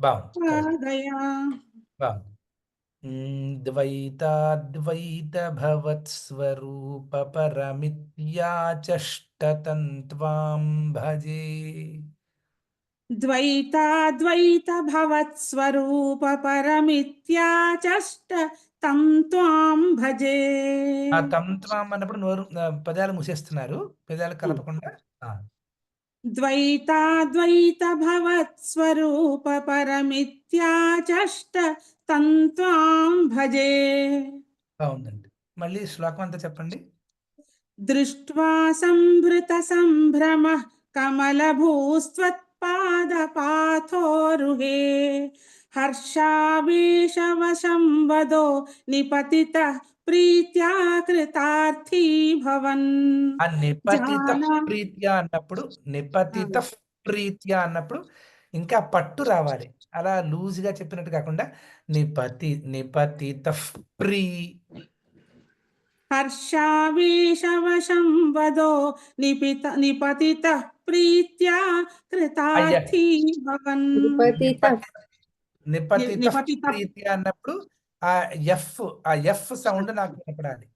బాగుంది. పాదయ. బాగుంది. ద్వైతాద్వైత భవత్స్వరూప పరమిత్యాచష్టతం త్వాం భజే. ద్వైతాద్వైత భవత్స్వరూప పరమిత్యాచష్ట తం త్వాం భజే. తం త్వాం అన్నప్పుడు నోరు పదాలు మూసేస్తున్నారు, పెదాలు కలపకుండా. ద్వైతాద్వైత భవత్స్వరూప పరమిత్యాచష్ట తం త్వాం భజే. బాగుందండి. మళ్ళీ శ్లోకం అంతా చెప్పండి. దృష్ట్వా సంభృత సంభ్రమ కమలభూస్త్వత్పాదపాథోరుహే. హర్షావేశవశం వదో నిపతితః ప్రీత్యా కృతార్థీ భవన్. ఆ నిపతిత ప్రీత్యా అన్నప్పుడు ప్రీత్యా అన్నప్పుడు ఇంకా పట్టు రావాలి. అలా లూజ్ గా చెప్పినట్టు కాకుండా నిపతిత ప్రీ. హర్షావేశవశం వదో నిపతితః ప్రీత్యా కృతార్థీ భవన్. నిపతిత ప్రీత్యా అన్నప్పుడు ఆ ఎఫ్ సౌండ్ నాకు వినపడాలి.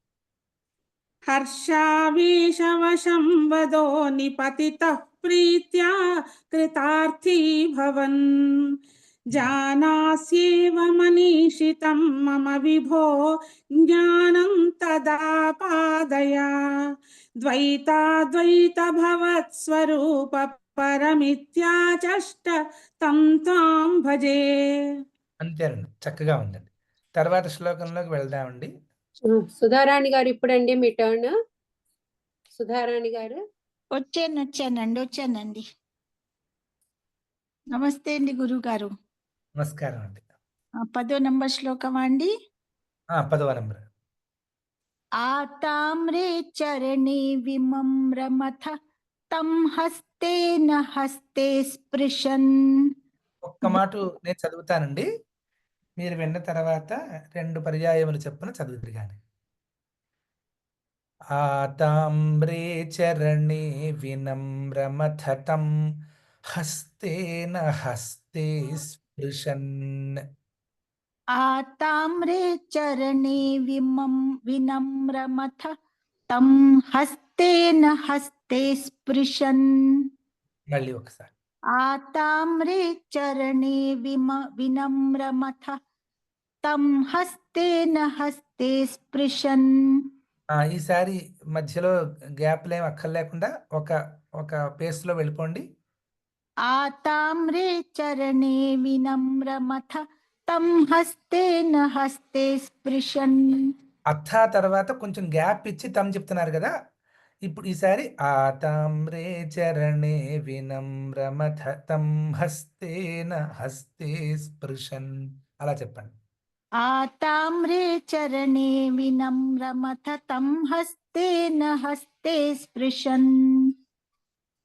హర్షావేశవశం వదో నిపతితః ప్రీత్యా కృతార్థీ భవన్. జానాస్యేవ మనీషితం మమ విభో జ్ఞానం తదా పాదయ. ద్వైతాద్వైత భవత్స్వరూప పరమిత్యాచష్ట తం త్వాం భజే. అంతేనండి, చక్కగా ఉందండి. తర్వాత శ్లోకంలోకి వెళ్దామండి. సుధారాణి గారు ఇప్పుడండి మీ టర్న్. సుధారాణి గారు వచ్చానండి. నమస్తే అండి గురువు గారు. నమస్కారం అండి. 10వ నంబర్ శ్లోకమా అండి? 10వ నంబర్. ఆతామ్రే చరణే విమమ్రమథ తం హస్తేన హస్తే స్పృశన్. ఒక్క మాట నేను చదువుతానండి, మీరు విన్న తర్వాత 2 పర్యాయములు చెప్పున చదువుతురు గాని. ఆతామ్రే చరణే వినమ్రమథ తం హస్తేన హస్తే స్పృశన్. ఆతామ్రే చరణే వినమ్రమథ తం హస్తేన హస్తే స్పృశన్. మళ్ళీ ఒకసారి. ఆతామ్రే చరణే వినమ్రమథ తం హస్తేన హస్తే స్పృశన్. ఈసారి మధ్యలో గ్యాప్లు ఏం అక్కర్లేకుండా ఒక పేస్ లో వెళ్ళిపోండి. ఆతామ్రే చరణే వినమ్రమథ తం హస్తేన హస్తే స్పృశన్. అథ తర్వాత కొంచెం గ్యాప్ ఇచ్చి తమ్ చెప్తున్నారు కదా, ఇప్పుడు ఈసారి ఆతామ్రే చరణే వినమ్రమథ తం హస్తేన హస్తే స్పృశన్ అలా చెప్పండి. ఆతామ్రే చరణే వినమ్రమథ తం హస్తేన హస్తే స్పృశన్.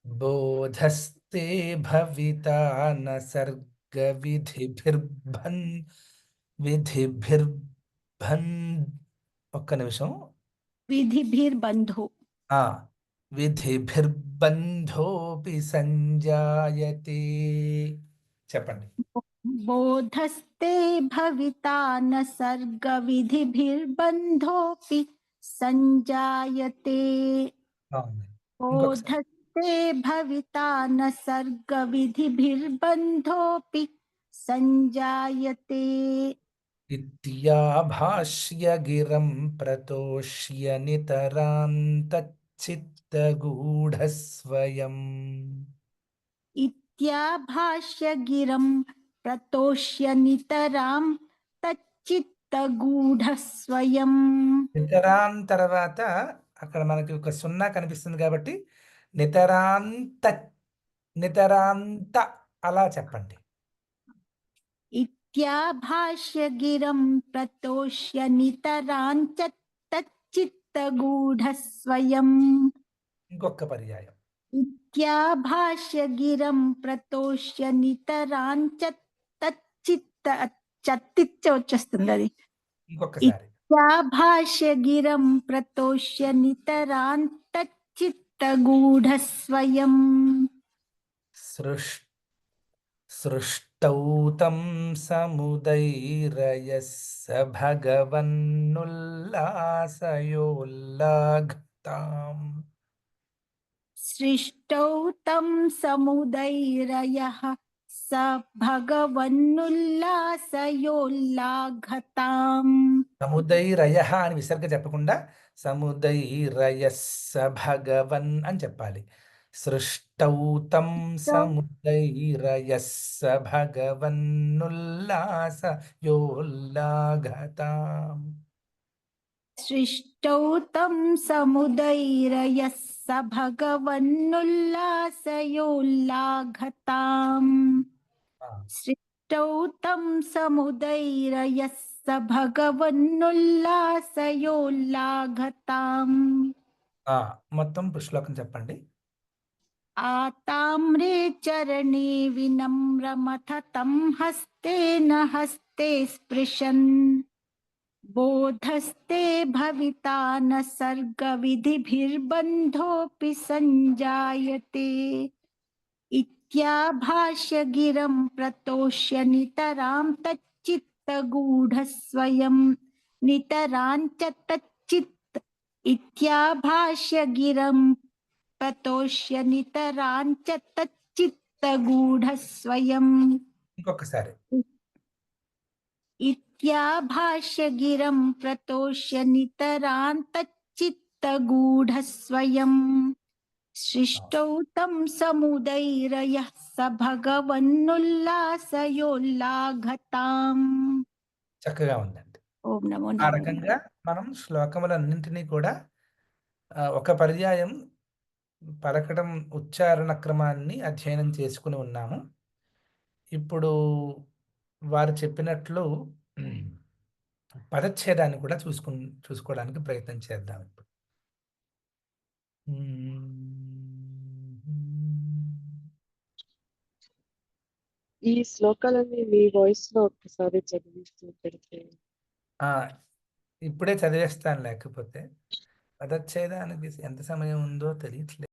బోధస్తే భవితా న సర్గ విధిభిర్భన్ విధిభిర్భన్ ఒక్క నిమిషం. విధిభిర్బంధు ఆ విధిభిర్బంధోపి సంజాయతే. చెప్పండి. బోధస్తే భవితా న సర్గ విధిభిర్బంధోపి సంజాయతే. బాగుంది. ఇంకొకసారి. బోధస్తే భవితా న సర్గ విధిభిర్బంధోపి సంజాయతే. ఇత్యాభాష్య గిరం ప్రతోష్య నితరాంతచ్చిత్తగూఢస్వయం. ఇత్యాభాష్య గిరం ప్రతోష్య నితరాం తచ్చిత్తగూఢస్వయం. నితరాం తర్వాత అక్కడ మనకి ఒక సున్నా కనిపిస్తుంది కాబట్టి నితరాంత అలా చెప్పండి. ఇత్యాభాష్య గిరం ప్రతోష్య నితరాంచ తచ్చిత్తగూఢస్వయం. ఇంకొక పర్యాయం. ఇత్యాభాష్య గిరం ప్రతోష్య నితరాంచ చత్తిచ్చ వచ్చేస్తుంది అది. ఇంకొకసారి. ఇత్యాభాష్య గిరం ప్రతోష్య నితరాంత చిత్తగూఢస్వయం. సృష్టౌ తం సముదైరయస్స భగవన్నుల్లాసయోల్లాఘతాం. సృష్టౌ తం సముదైరయః స భగవన్నుల్లాసయోల్లాఘతాం. సముదైరయ అని విసర్గ చెప్పకుండా సముదైరయస్స భగవన్ అని చెప్పాలి. సృష్టౌ తం సముదైరయస్స భగవన్నుల్లాసయోల్లాఘతాం. సృష్టౌ తం సముదైరయః స భగవన్నుల్లాసయోల్లాఘతాం. సృష్టౌ తం సముదైరయః స భగవన్నుల్లాసయోల్లాఘతాం. మొత్తం శ్లోకం చెప్పండి. ఆతామ్రే చరణే వినమ్రమథ తం హస్తేన హస్తే స్పృశన్. బోధస్తే భవితా న సర్గ విధిభిర్బంధోపి సంజాయతే. ఇత్యాభాష్య గిరం ప్రతోష్య నితరాం తచ్చిత్తగూఢస్వయం. నితరాంచ తచ్చిత్. ఇత్యాభాష్య గిరం ప్రతోష్య నితరాంచ తచ్చిత్తగూఢస్వయం. ఇంకొకసారి. ఇత్యాభాష్య గిరం ప్రతోష్య నితరాం తచ్చిత్తగూఢస్వయం. సృష్టౌ తం సముదైరయః స భగవన్నుల్లాసయోల్లాఘతాం. చక్కగా ఉందండి. ఓం నమో ఆ నారాయణ. రకంగా మనం శ్లోకములన్నింటినీ కూడా ఒక పర్యాయం పలకడం ఉచ్చారణ క్రమాన్ని అధ్యయనం చేసుకుని ఉన్నాము. ఇప్పుడు వారు చెప్పినట్లు పదచ్ఛేదాన్ని కూడా చూసుకోవడానికి ప్రయత్నం చేద్దాం. ఇప్పుడు ఈ శ్లోకాలన్నీ మీ వాయిస్ లో ఒక్కసారి చదివిస్తూ పెడితే. ఇప్పుడే చదివేస్తాను, లేకపోతే పదచ్ఛేదానికి ఎంత సమయం ఉందో తెలియట్లేదు.